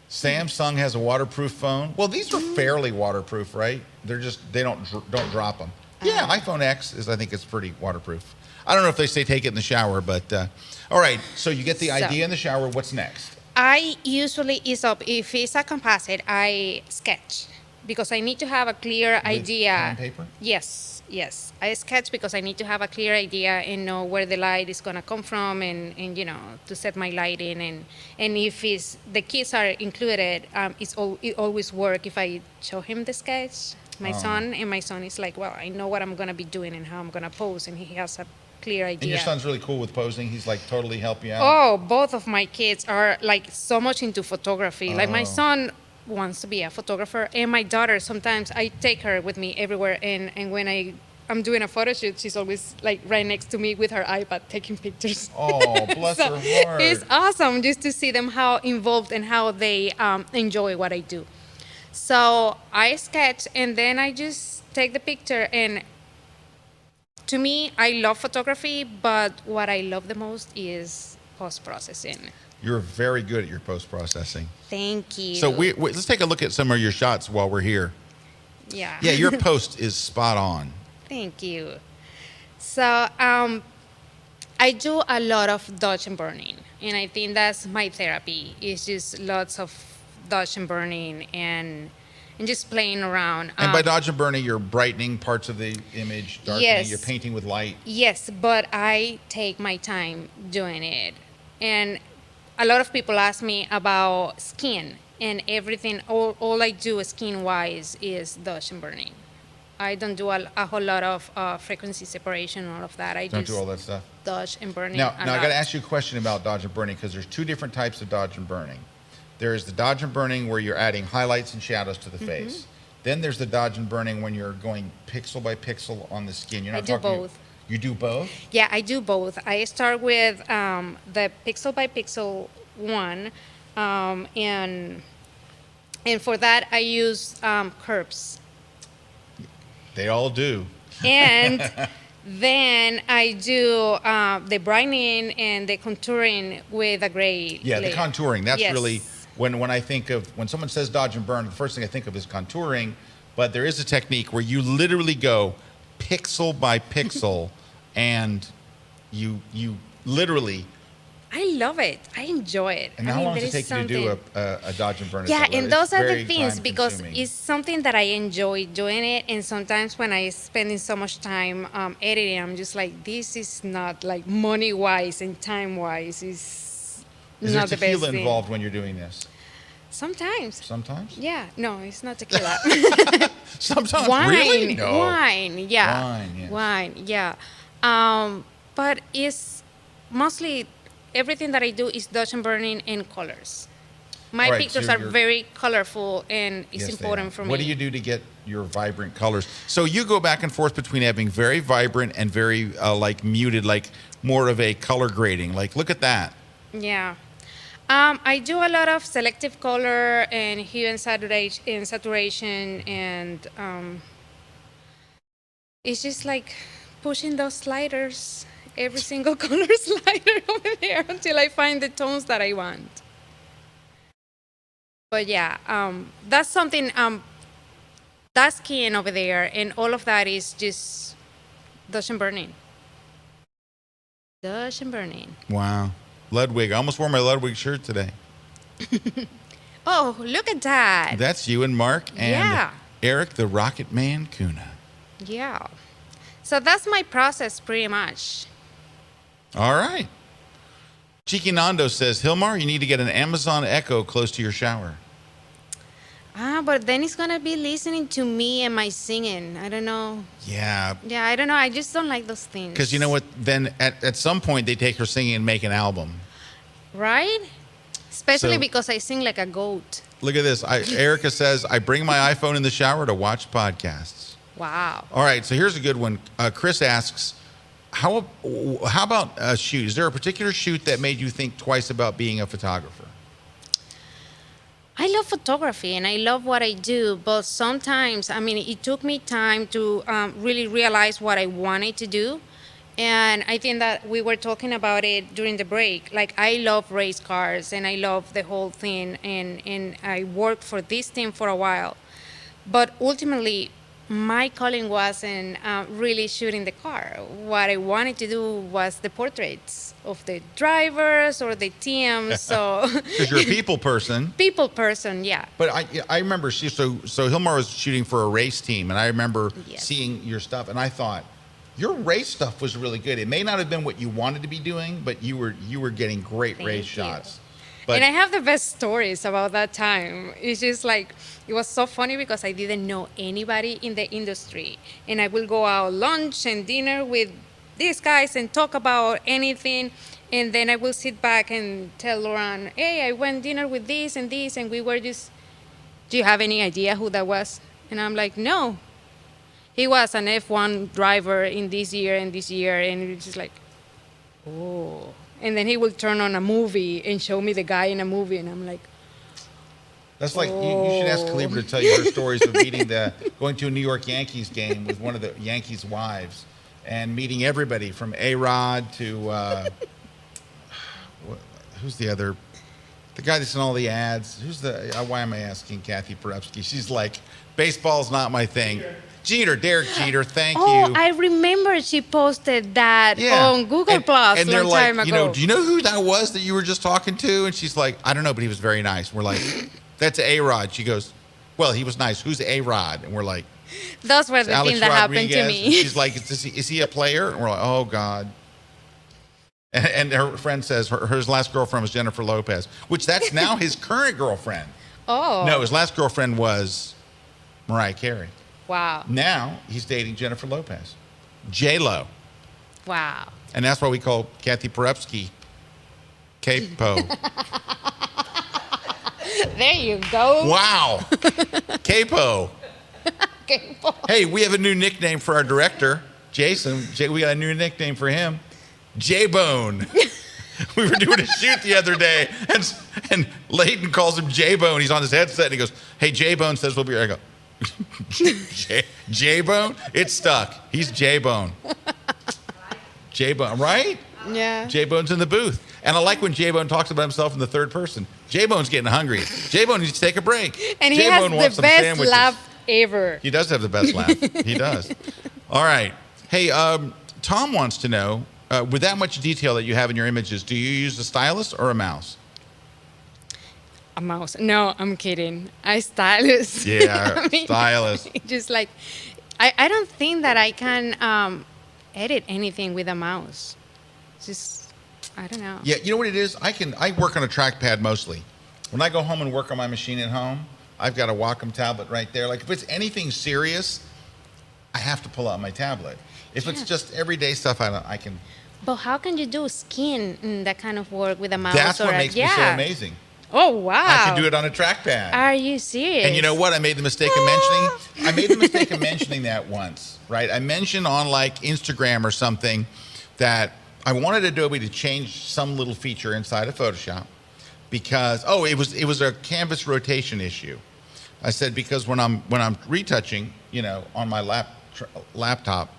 Samsung has a waterproof phone. Well, these are fairly waterproof, right? They don't drop them. Yeah, iPhone X I think it's pretty waterproof. I don't know if they say take it in the shower, but all right. So you get the idea in the shower. What's next? I usually if it's a composite, I sketch because I need to have a clear idea. Pen and paper? Yes. I sketch because I need to have a clear idea and know where the light is gonna come from, and you know, to set my lighting, and if the kids are included, it always work if I show him the sketch. My son is like, well, I know what I'm gonna be doing and how I'm gonna pose, and he has a clear idea. And your son's really cool with posing. He's like totally help you out. Oh, both of my kids are like so much into photography. Like my son wants to be a photographer, and my daughter, sometimes I take her with me everywhere, and when I'm doing a photo shoot, she's always like right next to me with her iPad taking pictures. Oh, bless her heart. It's awesome just to see them how involved and how they enjoy what I do. So I sketch, and then I just take the picture, and to me, I love photography, but what I love the most is post-processing. You're very good at your post-processing. Thank you. So let's take a look at some of your shots while we're here. Yeah. Yeah, your post is spot on. Thank you. So I do a lot of dodge and burning, and I think that's my therapy. It's just lots of dodge and burning and just playing around. And by dodge and burning, you're brightening parts of the image, darkening, Yes. you're painting with light. Yes, but I take my time doing it. And a lot of people ask me about skin and everything. All I do skin-wise is dodge and burning. I don't do a whole lot of frequency separation, all of that. I Don't just do all that stuff. dodge and burning. Now a I got lot. to ask you a question about dodge and burning, because there's two different types of dodge and burning. There is the dodge and burning where you're adding highlights and shadows to the face. Then there's the dodge and burning when you're going pixel by pixel on the skin. You're not I do talking. both. You do both? Yeah, I do both. I start with the pixel by pixel one, and for that I use curves. They all do. And then I do the brightening and the contouring with a gray Yeah, the layer. contouring. That's Yes. really when I think of when someone says dodge and burn, the first thing I think of is contouring. But there is a technique where you literally go pixel by pixel, and you literally. I love it. I enjoy it. And I how mean, long there does it is take you to do something- a dodge and burn? Yeah, It's and those are very the things, because time-consuming. it's something that I enjoy doing it, and sometimes when I spending so much time editing, I'm just like, this is not like money-wise and time-wise is Is there not the best tequila thing. involved when you're doing this? Sometimes. Sometimes. Yeah, no, it's not tequila. Sometimes. Wine, Really? No. wine, yeah, Wine, yes. wine, yeah. But it's mostly everything that I do is dodge and burning and colors. My All right, pictures so are you're- very colorful, and it's Yes, they important are. for me. What do you do to get your vibrant colors? So you go back and forth between having very vibrant and very like muted, like more of a color grading. Like, look at that. Yeah. I do a lot of selective color and hue and saturation, and it's just like pushing those sliders, every single color slider over there until I find the tones that I want. But yeah, that's something, that's keying over there, and all of that is just dodge and burning. Dodge and burning. Wow. Ludwig. I almost wore my Ludwig shirt today. Oh, look at that. That's you and Mark and Yeah. Eric the Rocket Man Kuna. Yeah. So that's my process pretty much. All right. Cheeky Nando says, Hilmar, you need to get an Amazon Echo close to your shower. But then it's going to be listening to me and my singing. I don't know. Yeah. Yeah, I don't know. I just don't like those things. Because you know what? Then at some point they take her singing and make an album. Right? Especially So- because I sing like a goat. Look at this. Erica says, I bring my iPhone in the shower to watch podcasts. Wow. All right. So here's a good one. Chris asks, how about a shoot? Is there a particular shoot that made you think twice about being a photographer? I love photography and I love what I do, but sometimes, I mean, it took me time to really realize what I wanted to do. And I think that we were talking about it during the break. Like, I love race cars and I love the whole thing. And I worked for this team for a while. But ultimately, my calling wasn't really shooting the car. What I wanted to do was the portraits of the drivers or the teams. So Because you're a people person. people person, yeah. But I remember so Gilmar was shooting for a race team, and I remember Yes. seeing your stuff, and I thought your race stuff was really good. It may not have been what you wanted to be doing, but you were getting great Thank race you. shots. But And I have the best stories about that time. It's just like, it was so funny because I didn't know anybody in the industry. And I will go out lunch and dinner with these guys and talk about anything. And then I will sit back and tell Lauren, hey, I went dinner with this and this. And we were just, do you have any idea who that was? And I'm like, no. He was an F1 driver in this year and this year. And it's just like, oh. And then he will turn on a movie and show me the guy in a movie, and I'm like, that's like you should ask Kalibra to tell you her stories of going to a New York Yankees game with one of the Yankees' wives, and meeting everybody from A-Rod to who's the other, the guy that's in all the ads. Who's the? Why am I asking Kathy Perepsky? She's like, baseball's not my thing. Jeter, Derek Jeter, thank oh, you. I remember she posted that on Google Plus and they're long like, time ago. you know, do you know who that was that you were just talking to? And she's like, I don't know, but he was very nice. We're like, that's A-Rod. She goes, well, he was nice. Who's A-Rod? And we're like, Those were the Alex things that happened to Rodriguez. me. She's like, is he a player? And we're like, oh, God. And her friend says her last girlfriend was Jennifer Lopez, which that's now his current girlfriend. Oh. No, his last girlfriend was Mariah Carey. Wow. Now he's dating Jennifer Lopez, J-Lo. Wow. And that's why we call Kathy Perepsky Capo. There you go. Wow. Capo. Capo. Hey, we have a new nickname for our director, Jason. We got a new nickname for him, J-Bone. We were doing a shoot the other day, and Leighton calls him J-Bone. He's on his headset, and he goes, hey, J-Bone says we'll be right. I go, J-Bone? It's stuck. He's J-Bone. J-Bone, right? Yeah. J-Bone's in the booth. And I like when J-Bone talks about himself in the third person. J-Bone's getting hungry. J-Bone needs to take a break. And he J-Bone wants has the some best sandwiches. laugh ever. He does have the best laugh. He does. All right. Hey, Tom wants to know, with that much detail that you have in your images, do you use a stylus or a mouse? A mouse. No, I'm kidding. I stylus. Yeah, stylus. Just like, I don't think that I can edit anything with a mouse. Just, I don't know. Yeah, you know what it is? I work on a trackpad mostly. When I go home and work on my machine at home, I've got a Wacom tablet right there. Like if it's anything serious, I have to pull out my tablet. If it's just everyday stuff, I can. But how can you do skin and that kind of work with a mouse? That's or what makes me so amazing. Oh, wow. I can do it on a trackpad. Are you serious? And you know what? I made the mistake of mentioning. I made the mistake of mentioning that once, right? I mentioned on like Instagram or something that I wanted Adobe to change some little feature inside of Photoshop because it was a canvas rotation issue. I said because when I'm retouching, on my laptop,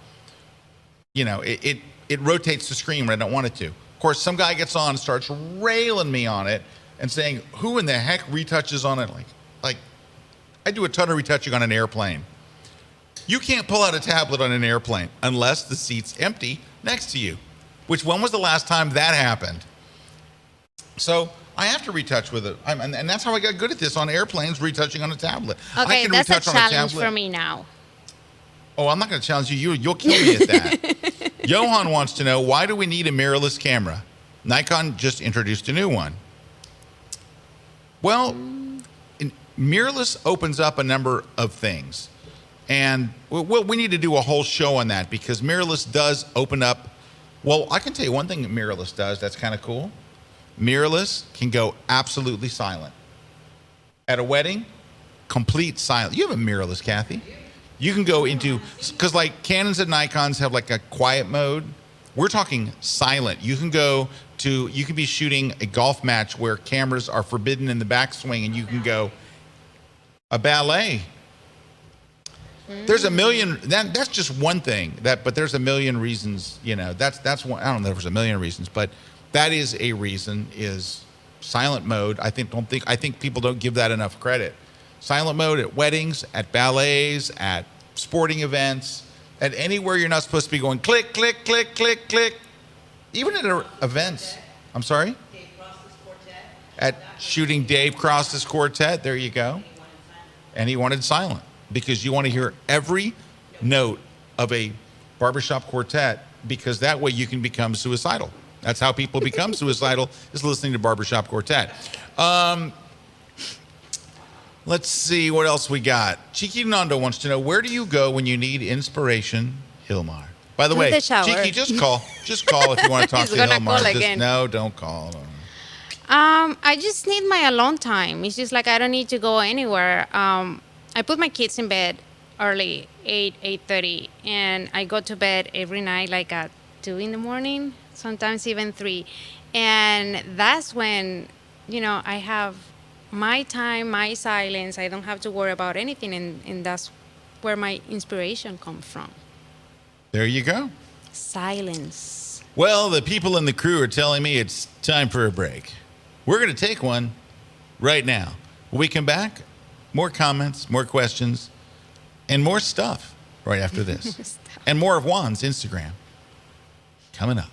it rotates the screen when I don't want it to. Of course, some guy gets on and starts railing me on it and saying, who in the heck retouches on it? Like I do a ton of retouching on an airplane. You can't pull out a tablet on an airplane unless the seat's empty next to you. When was the last time that happened? So I have to retouch with it. And that's how I got good at this on airplanes, retouching on a tablet. I Okay, can that's a retouch on challenge tablet. for me now. Oh, I'm not going to challenge you. You'll kill me at that. Johan wants to know, why do we need a mirrorless camera? Nikon just introduced a new one. Well, mirrorless opens up a number of things. And we need to do a whole show on that because mirrorless does open up. Well, I can tell you one thing that mirrorless does that's kind of cool. Mirrorless can go absolutely silent. At a wedding, complete silence. You have a mirrorless, Kathy. You can go into, because like Canons and Nikons have like a quiet mode. We're talking silent. You can go you could be shooting a golf match where cameras are forbidden in the backswing, and you can go a ballet. There's a million. That's just one thing. But there's a million reasons. That's one. I don't know if there's a million reasons, but that is a reason. Is silent mode. I think people don't give that enough credit. Silent mode at weddings, at ballets, at sporting events, at anywhere you're not supposed to be going click, click, click, click, click. Even at events. I'm sorry? Dave Cross's quartet. At shooting Dave Cross's quartet. There you go. And he wanted silent because you want to hear every note of a barbershop quartet, because that way you can become suicidal. That's how people become suicidal, is listening to barbershop quartet. Let's see what else we got. Cheeky Nando wants to know, where do you go when you need inspiration, Gilmar? By the way, the shower. Cheeky, just call. Just call if you want to talk He's to gonna Gilmar. call again. No, don't call. I just need my alone time. It's just like I don't need to go anywhere. I put my kids in bed early, 8:30, and I go to bed every night like at 2 in the morning, sometimes even 3. And that's when, I have my time, my silence. I don't have to worry about anything, and that's where my inspiration comes from. There you go. Silence. Well, the people in the crew are telling me it's time for a break. We're going to take one right now. When we come back, more comments, more questions, and more stuff right after this. And more of Juan's Instagram coming up.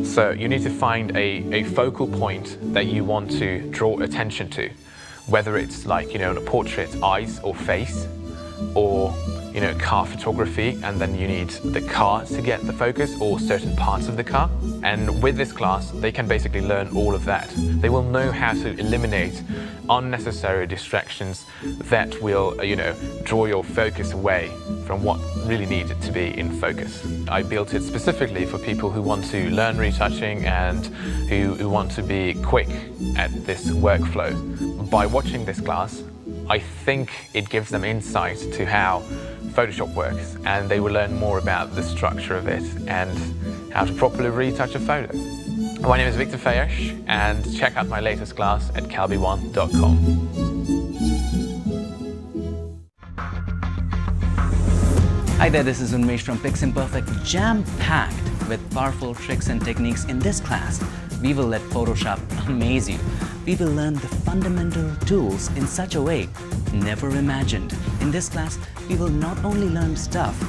So you need to find a focal point that you want to draw attention to, whether it's like, in a portrait, eyes or face, or car photography, and then you need the car to get the focus, or certain parts of the car. And with this class, they can basically learn all of that. They will know how to eliminate unnecessary distractions that will, draw your focus away from what really needed to be in focus. I built it specifically for people who want to learn retouching and who want to be quick at this workflow. By watching this class, I think it gives them insight to how Photoshop works, and they will learn more about the structure of it and how to properly retouch a photo. My name is Victor Feyesh, and check out my latest class at KelbyOne.com. Hi there, this is Unmesh from Piximperfect, jam-packed with powerful tricks and techniques. In this class, we will let Photoshop amaze you. We will learn the fundamental tools in such a way never imagined. In this class, we will not only learn stuff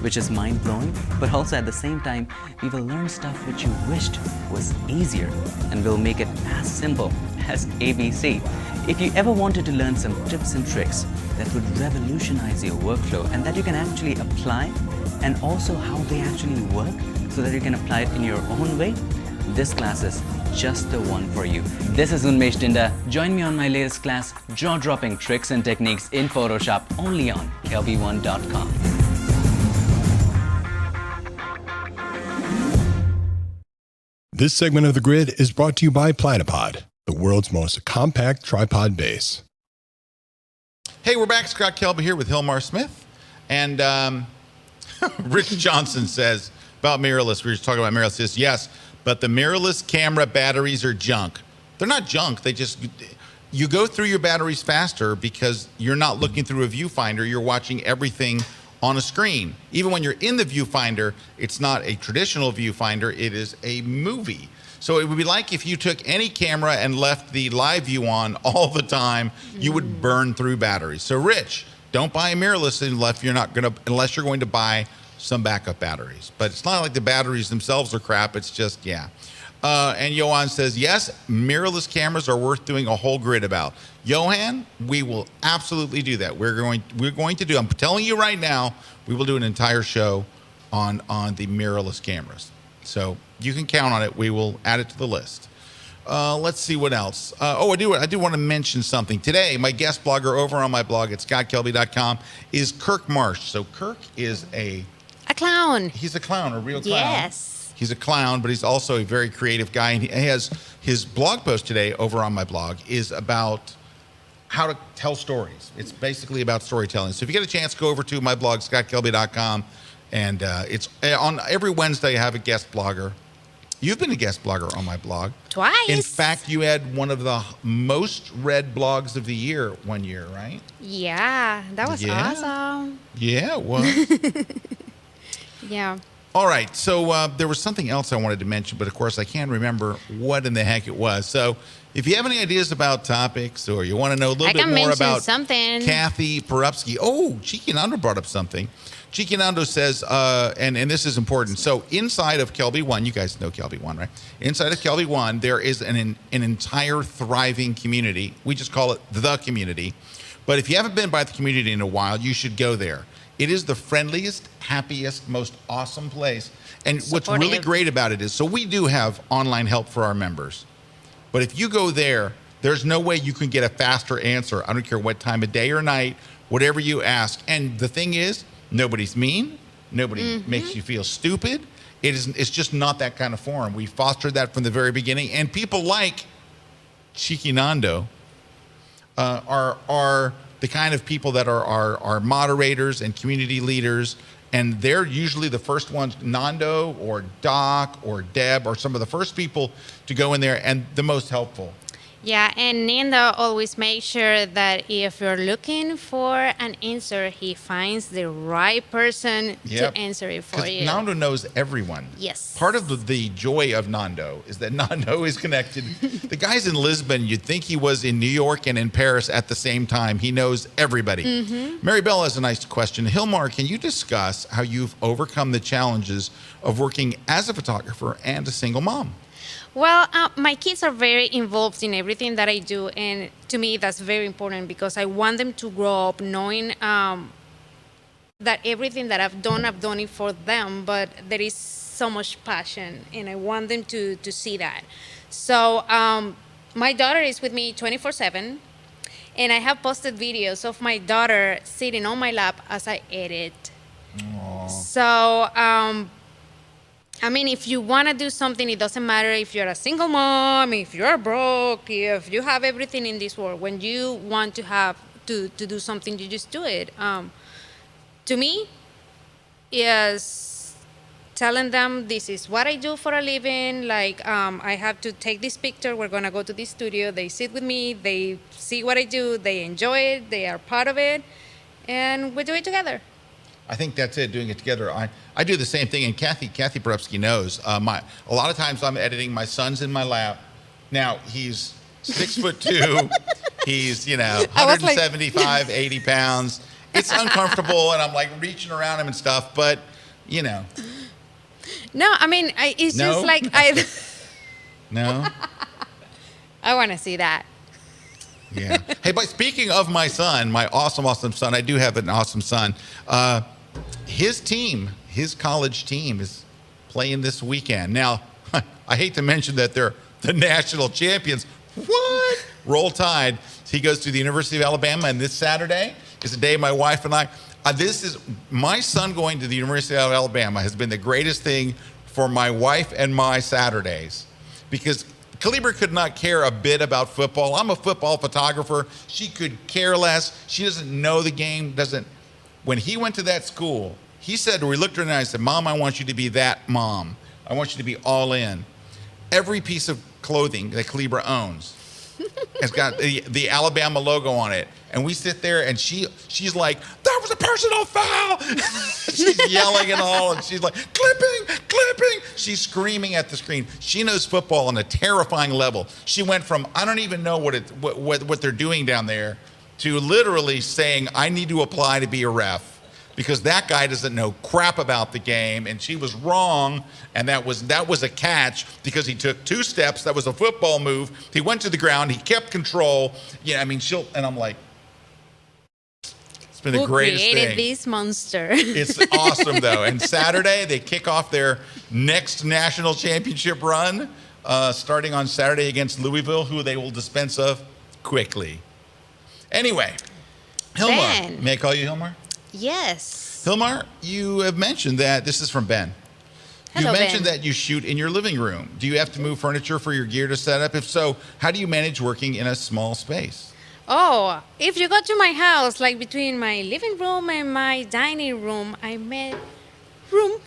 which is mind-blowing, but also at the same time, we will learn stuff which you wished was easier, and we'll make it as simple as ABC. If you ever wanted to learn some tips and tricks that would revolutionize your workflow and that you can actually apply, and also how they actually work so that you can apply it in your own way, this class is just the one for you. This is Unmesh Dinda. Join me on my latest class, Jaw-Dropping Tricks and Techniques in Photoshop, only on KelbyOne.com. This segment of The Grid is brought to you by Platypod, the world's most compact tripod base. Hey, we're back. Scott Kelby here with Gilmar Smith. And Rick Johnson says about mirrorless, we were just talking about mirrorless, says, yes, but the mirrorless camera batteries are junk. They're not junk. You go through your batteries faster because you're not looking through a viewfinder. You're watching everything on a screen. Even when you're in the viewfinder, it's not a traditional viewfinder, it is a movie. So it would be like if you took any camera and left the live view on all the time, you would burn through batteries. So Rich, don't buy a mirrorless unless you're going to buy some backup batteries. But it's not like the batteries themselves are crap, it's just, yeah. And Johan says, yes, mirrorless cameras are worth doing a whole grid about. Johan, we will absolutely do that. We're going to do, I'm telling you right now, we will do an entire show on the mirrorless cameras. So you can count on it. We will add it to the list. Let's see what else. I do want to mention something. Today, my guest blogger over on my blog at scottkelby.com is Kirk Marsh. So Kirk is a clown. He's a clown, a real clown. Yes. He's a clown, but he's also a very creative guy. And he has his blog post today over on my blog is about how to tell stories. It's basically about storytelling. So if you get a chance, go over to my blog, scottkelby.com, And it's on every Wednesday. I have a guest blogger. You've been a guest blogger on my blog. Twice. In fact, you had one of the most read blogs of the year one year, right? Yeah, that was awesome. Yeah, it was. Yeah. All right, so there was something else I wanted to mention, but of course I can't remember what in the heck it was. So if you have any ideas about topics or you want to know a little bit more about something. Kathy Porupski. Oh, Cheeky Nando brought up something. Cheeky Nando says, and this is important. So inside of KelbyOne, you guys know KelbyOne, right? Inside of KelbyOne, there is an entire thriving community. We just call it the community. But if you haven't been by the community in a while, you should go there. It is the friendliest, happiest, most awesome place. And what's really great about it is, so we do have online help for our members. But if you go there, there's no way you can get a faster answer. I don't care what time of day or night, whatever you ask. And the thing is, nobody's mean. Nobody makes you feel stupid. It's just not that kind of forum. We fostered that from the very beginning. And people like Cheeky Nando are the kind of people that are moderators and community leaders. And they're usually the first ones, Nando or Doc or Deb, or some of the first people to go in there and the most helpful. Yeah, and Nando always makes sure that if you're looking for an answer, he finds the right person to answer it for you. Nando knows everyone. Yes. Part of the joy of Nando is that Nando is connected. The guy's in Lisbon. You'd think he was in New York and in Paris at the same time. He knows everybody. Mary Bell has a nice question. Gilmar, can you discuss how you've overcome the challenges of working as a photographer and a single mom? Well, my kids are very involved in everything that I do, and to me that's very important because I want them to grow up knowing that everything that I've done it for them, but there is so much passion, and I want them to see that. So my daughter is with me 24/7, and I have posted videos of my daughter sitting on my lap as I edit. Aww. So I mean, if you want to do something, it doesn't matter if you're a single mom, if you're broke, if you have everything in this world. When you want to have to do something, you just do it. To me, is telling them this is what I do for a living. Like, I have to take this picture. We're going to go to this studio. They sit with me. They see what I do. They enjoy it. They are part of it. And we do it together. I think that's it, doing it together. I do the same thing, and Kathy Porupski knows. A lot of times I'm editing, my son's in my lap. Now, he's 6'2". He's, 175, 80 pounds. It's uncomfortable, and I'm like reaching around him and stuff, but, No, I mean, it's just like No? I want to see that. Yeah. Hey, but speaking of my son, my awesome son, I do have an awesome son. His college team is playing this weekend. Now, I hate to mention that they're the national champions. What? Roll Tide. He goes to the University of Alabama, and this Saturday is the day my wife and I, my son going to the University of Alabama has been the greatest thing for my wife and my Saturdays, because Calibre could not care a bit about football. I'm a football photographer. She could care less. She doesn't know the game, When he went to that school, he said, we looked at her and I said, Mom, I want you to be that mom. I want you to be all in. Every piece of clothing that Calibre owns has got the Alabama logo on it. And we sit there and she's like, that was a personal foul. She's yelling and all, and she's like, clipping. She's screaming at the screen. She knows football on a terrifying level. She went from, I don't even know what they're doing down there, to literally saying, I need to apply to be a ref because that guy doesn't know crap about the game, and she was wrong, and that was a catch because he took 2 steps. That was a football move. He went to the ground. He kept control. Yeah, I mean, and I'm like, it's been the greatest thing. Who created this monster? It's awesome, though. And Saturday, they kick off their next national championship run, starting on Saturday against Louisville, who they will dispense of quickly. Anyway, Gilmar. May I call you Gilmar? Yes. Gilmar, you have mentioned that, this is from Ben. Hello, you mentioned Ben. that you shoot in your living room. Do you have to move furniture for your gear to set up? If so, how do you manage working in a small space? Oh, if you go to my house, like between my living room and my dining room, I made room.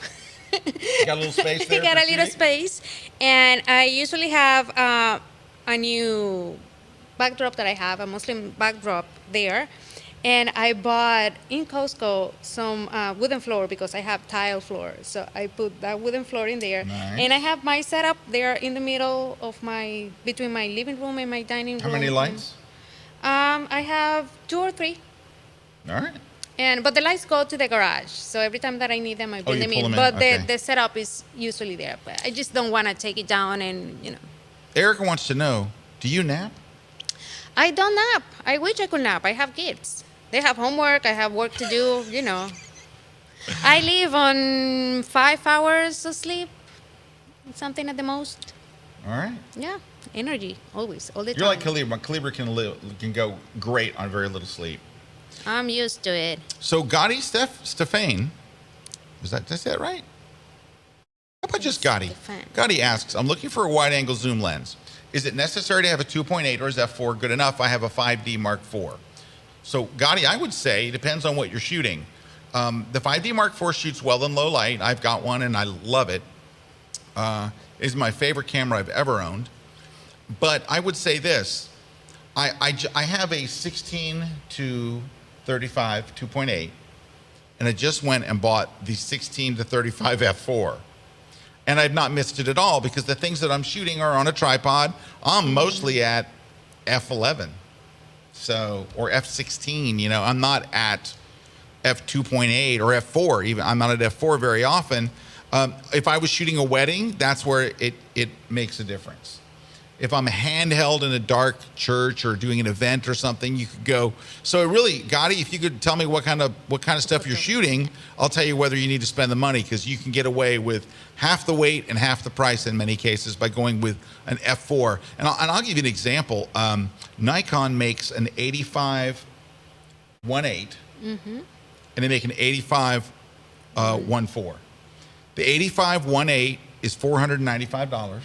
You got a little space there? I got for a little shooting? space, and I usually have a new backdrop that I have, a Muslim backdrop there. And I bought in Costco some wooden floor because I have tile floor. So I put that wooden floor in there. Nice. And I have my setup there in the middle of between my living room and my dining room. How many lights? I have 2 or 3. All right. But the lights go to the garage. So every time that I need them, I bring you them pull in. them in, But okay. the setup is usually there. But I just don't want to take it down and. Erica wants to know, do you nap? I don't nap. I wish I could nap. I have kids. They have homework. I have work to do, I live on 5 hours of sleep, something at the most. All right. Yeah, energy, always, all the time. You're like Khalibra. Khalibra can go great on very little sleep. I'm used to it. So Gotti Stefane, did I say that right? How about just Gotti? Stefan. Gotti asks, I'm looking for a wide-angle zoom lens. Is it necessary to have a 2.8 or is f4 good enough? I have a 5D Mark IV. So Gotti, I would say, depends on what you're shooting. The 5D Mark IV shoots well in low light. I've got one and I love it. It's my favorite camera I've ever owned. But I would say this. I have a 16 to 35 2.8, and I just went and bought the 16 to 35 f4. And I've not missed it at all because the things that I'm shooting are on a tripod. I'm mostly at f11. Or f16, I'm not at f2.8 or f4 even. I'm not at f4 very often. If I was shooting a wedding, that's where it makes a difference. If I'm handheld in a dark church or doing an event or something, you could go. So really, Gotti, if you could tell me what kind of stuff you're shooting, I'll tell you whether you need to spend the money because you can get away with half the weight and half the price in many cases by going with an f4. And I'll give you an example. Nikon makes an 85 1.8, and they make an 85 1.4. The 85 1.8 is $495.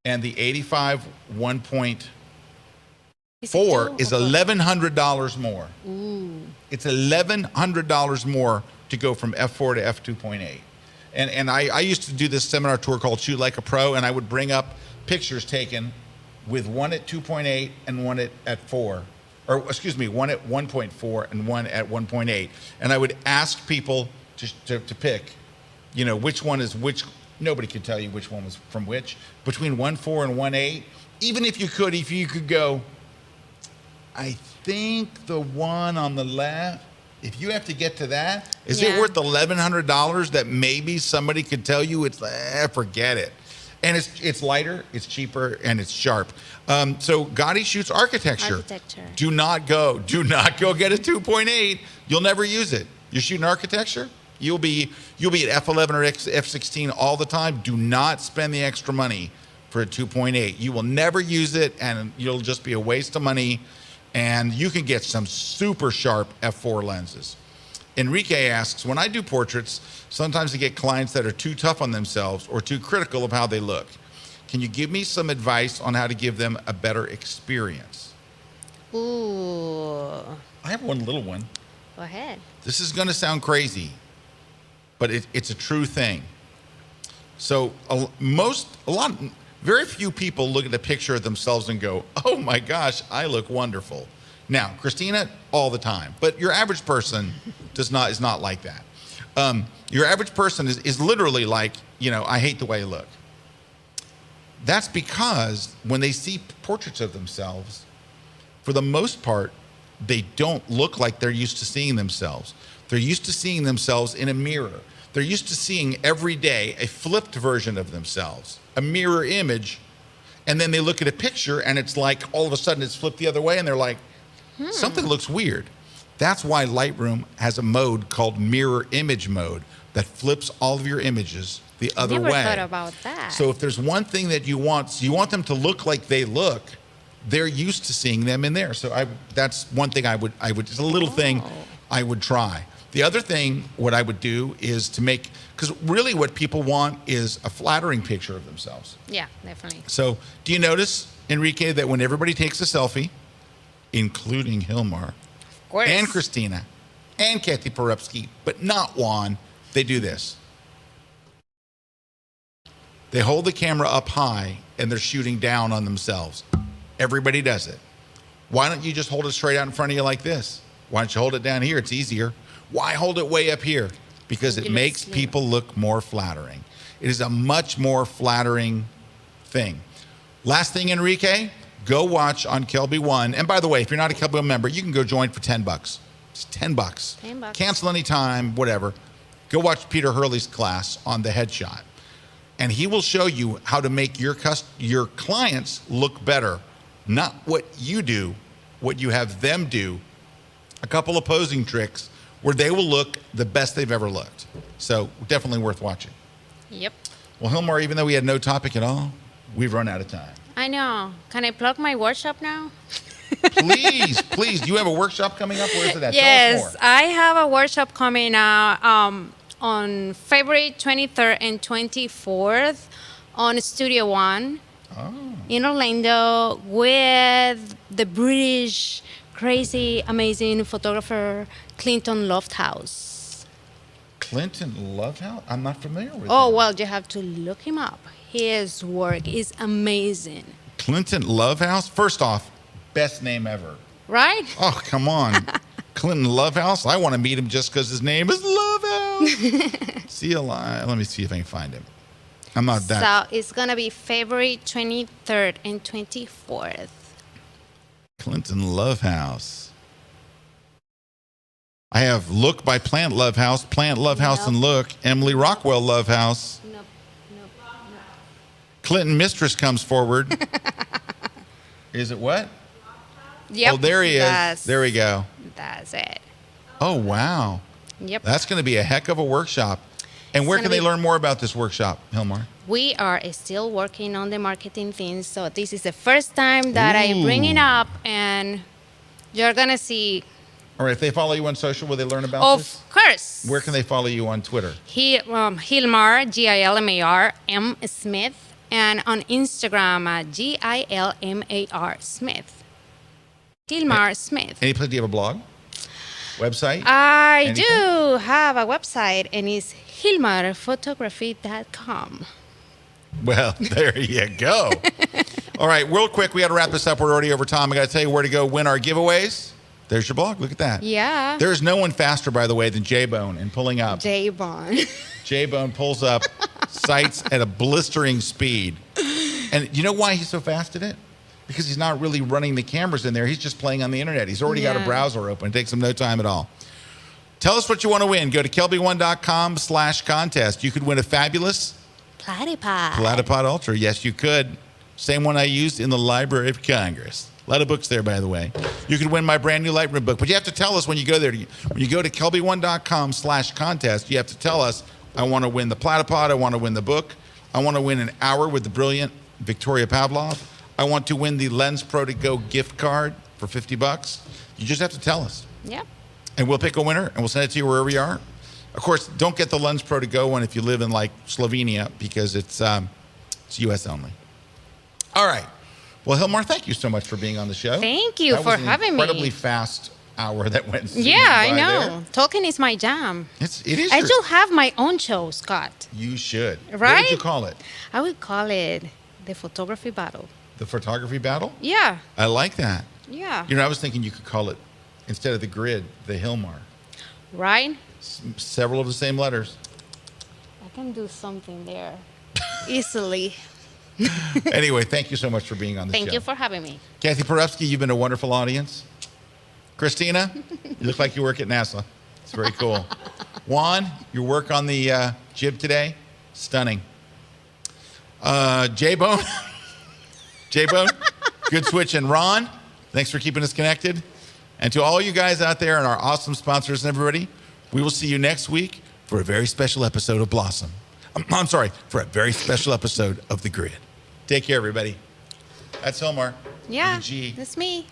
And the 85 1.4 is $1,100 more. Ooh. It's $1,100 more to go from f4 to f2.8. And I used to do this seminar tour called Shoot Like a Pro, and I would bring up pictures taken with one at 2.8 and one at 4. Or excuse me, one at 1.4 and one at 1.8. And I would ask people to pick, which one is which. Nobody could tell you which one was from which. Between 1.4 and 1.8, even if you could go, I think the one on the left, if you have to get to that, is it worth $1,100 that maybe somebody could tell you it's, forget it. And it's lighter, it's cheaper, and it's sharp. So Gotti shoots architecture. Do not go get a 2.8. You'll never use it. You're shooting architecture? You'll be at f11 or f16 all the time. Do not spend the extra money for a 2.8. You will never use it, and you'll just be a waste of money. And you can get some super sharp f4 lenses. Enrique asks, when I do portraits, sometimes I get clients that are too tough on themselves or too critical of how they look. Can you give me some advice on how to give them a better experience? Ooh. I have one little one. Go ahead. This is going to sound crazy, but it's a true thing. So very few people look at a picture of themselves and go, oh my gosh, I look wonderful. Now, Christina, all the time, but your average person is not like that. Your average person is literally like, I hate the way I look. That's because when they see portraits of themselves, for the most part, they don't look like they're used to seeing themselves. They're used to seeing themselves in a mirror. They're used to seeing every day a flipped version of themselves, a mirror image, and then they look at a picture and it's like all of a sudden it's flipped the other way and they're like, something looks weird. That's why Lightroom has a mode called mirror image mode that flips all of your images the other way. Never thought about that. So if there's one thing that you want them to look like they look, they're used to seeing them in there. So that's one thing I would it's a little thing I would try. The other thing, what I would do is to make, because really what people want is a flattering picture of themselves. Yeah, definitely. So do you notice, Enrique, that when everybody takes a selfie, including Gilmar, Of course. and Christina, and Kathy Porupski, but not Juan, they do this. They hold the camera up high and they're shooting down on themselves. Everybody does it. Why don't you just hold it straight out in front of you like this? Why don't you hold it down here? It's easier. Why hold it way up here? Because it makes people look more flattering. It is a much more flattering thing. Last thing, Enrique, go watch on KelbyOne. And by the way, if you're not a KelbyOne member, you can go join for $10. It's $10. $10. Cancel anytime, whatever. Go watch Peter Hurley's class on the headshot. And he will show you how to make your clients look better. Not what you do, what you have them do. A couple of posing tricks where they will look the best they've ever looked. So definitely worth watching. Yep. Well, Gilmar, even though we had no topic at all, we've run out of time. I know. Can I plug my workshop now? Please, please. You have a workshop coming up? Where is it at? Yes, Tell us more. I have a workshop coming on February 23rd and 24th on Studio One in Orlando with the British crazy, amazing photographer Clinton Lofthouse. Clinton Lovehouse? I'm not familiar with Oh, him. well, you have to look him up. His work is amazing. Clinton Lovehouse? First off, best name ever. Right? Oh, come on. Clinton Lovehouse? I want to meet him just because his name is Lovehouse. See a lie. Let me see if I can find him. I'm not that. So it's going to be February 23rd and 24th. Clinton Lovehouse. I have Look by Plant Lovehouse, Plant Lovehouse Nope. and Look, Emily Rockwell Lovehouse. Nope. Clinton Mistress comes forward. Is it what? Yep. Oh, there he is. There we go. That's it. Oh, wow. Yep. That's going to be a heck of a workshop. And where gonna can they be- learn more about this workshop, Gilmar? We are still working on the marketing things, so this is the first time that I bring it up, and you're gonna see. All right, if they follow you on social, will they learn about this? Of course. Where can they follow you on Twitter? Gilmar, Gilmar M. Smith, and on Instagram, Gilmar Smith. Gilmar Smith. Any place, do you have a blog? Website? I Anything? do have a website, and it's gilmarphotography.com. Well, there you go. All right, real quick, we got to wrap this up. We're already over time. I got to tell you where to go win our giveaways. There's your blog. Look at that. Yeah. There's no one faster, by the way, than J-Bone in pulling up. J-Bone. J-Bone pulls up sites at a blistering speed. And you know why he's so fast at it? Because he's not really running the cameras in there. He's just playing on the internet. He's already got a browser open. It takes him no time at all. Tell us what you want to win. Go to KelbyOne.com/contest. You could win a fabulous Platypod Ultra. Yes, you could. Same one I used in the Library of Congress. A lot of books there, by the way. You could win my brand new Lightroom book. But you have to tell us when you go there. When you go to KelbyOne.com/contest, you have to tell us, I want to win the Platypod. I want to win the book. I want to win an hour with the brilliant Victoria Pavlov. I want to win the Lens Pro to Go gift card for $50. You just have to tell us. Yep. And we'll pick a winner, and we'll send it to you wherever you are. Of course, don't get the Lens Pro to Go one if you live in, like, Slovenia, because it's U.S. only. All right. Well, Gilmar, thank you so much for being on the show. Thank you for having me. That was an incredibly fast hour that went Yeah, I by know. there. Talking is my jam. It is I your- should have my own show, Scott. You should. What Right? would you call it? I would call it the photography battle. The photography battle? Yeah. I like that. Yeah. You know, I was thinking you could call it, instead of the grid, the Gilmar. Right? Several of the same letters. I can do something there easily. Anyway, thank you so much for being on the show. Thank you for having me. Kathy Porewski, you've been a wonderful audience. Christina, you look like you work at NASA. It's very cool. Juan, your work on the jib today, stunning. J-Bone, good switch. And Ron, thanks for keeping us connected. And to all you guys out there and our awesome sponsors and everybody, we will see you next week for a very special episode of Blossom. I'm sorry, for a very special episode of The Grid. Take care, everybody. That's Gilmar. Yeah, With a G. that's me.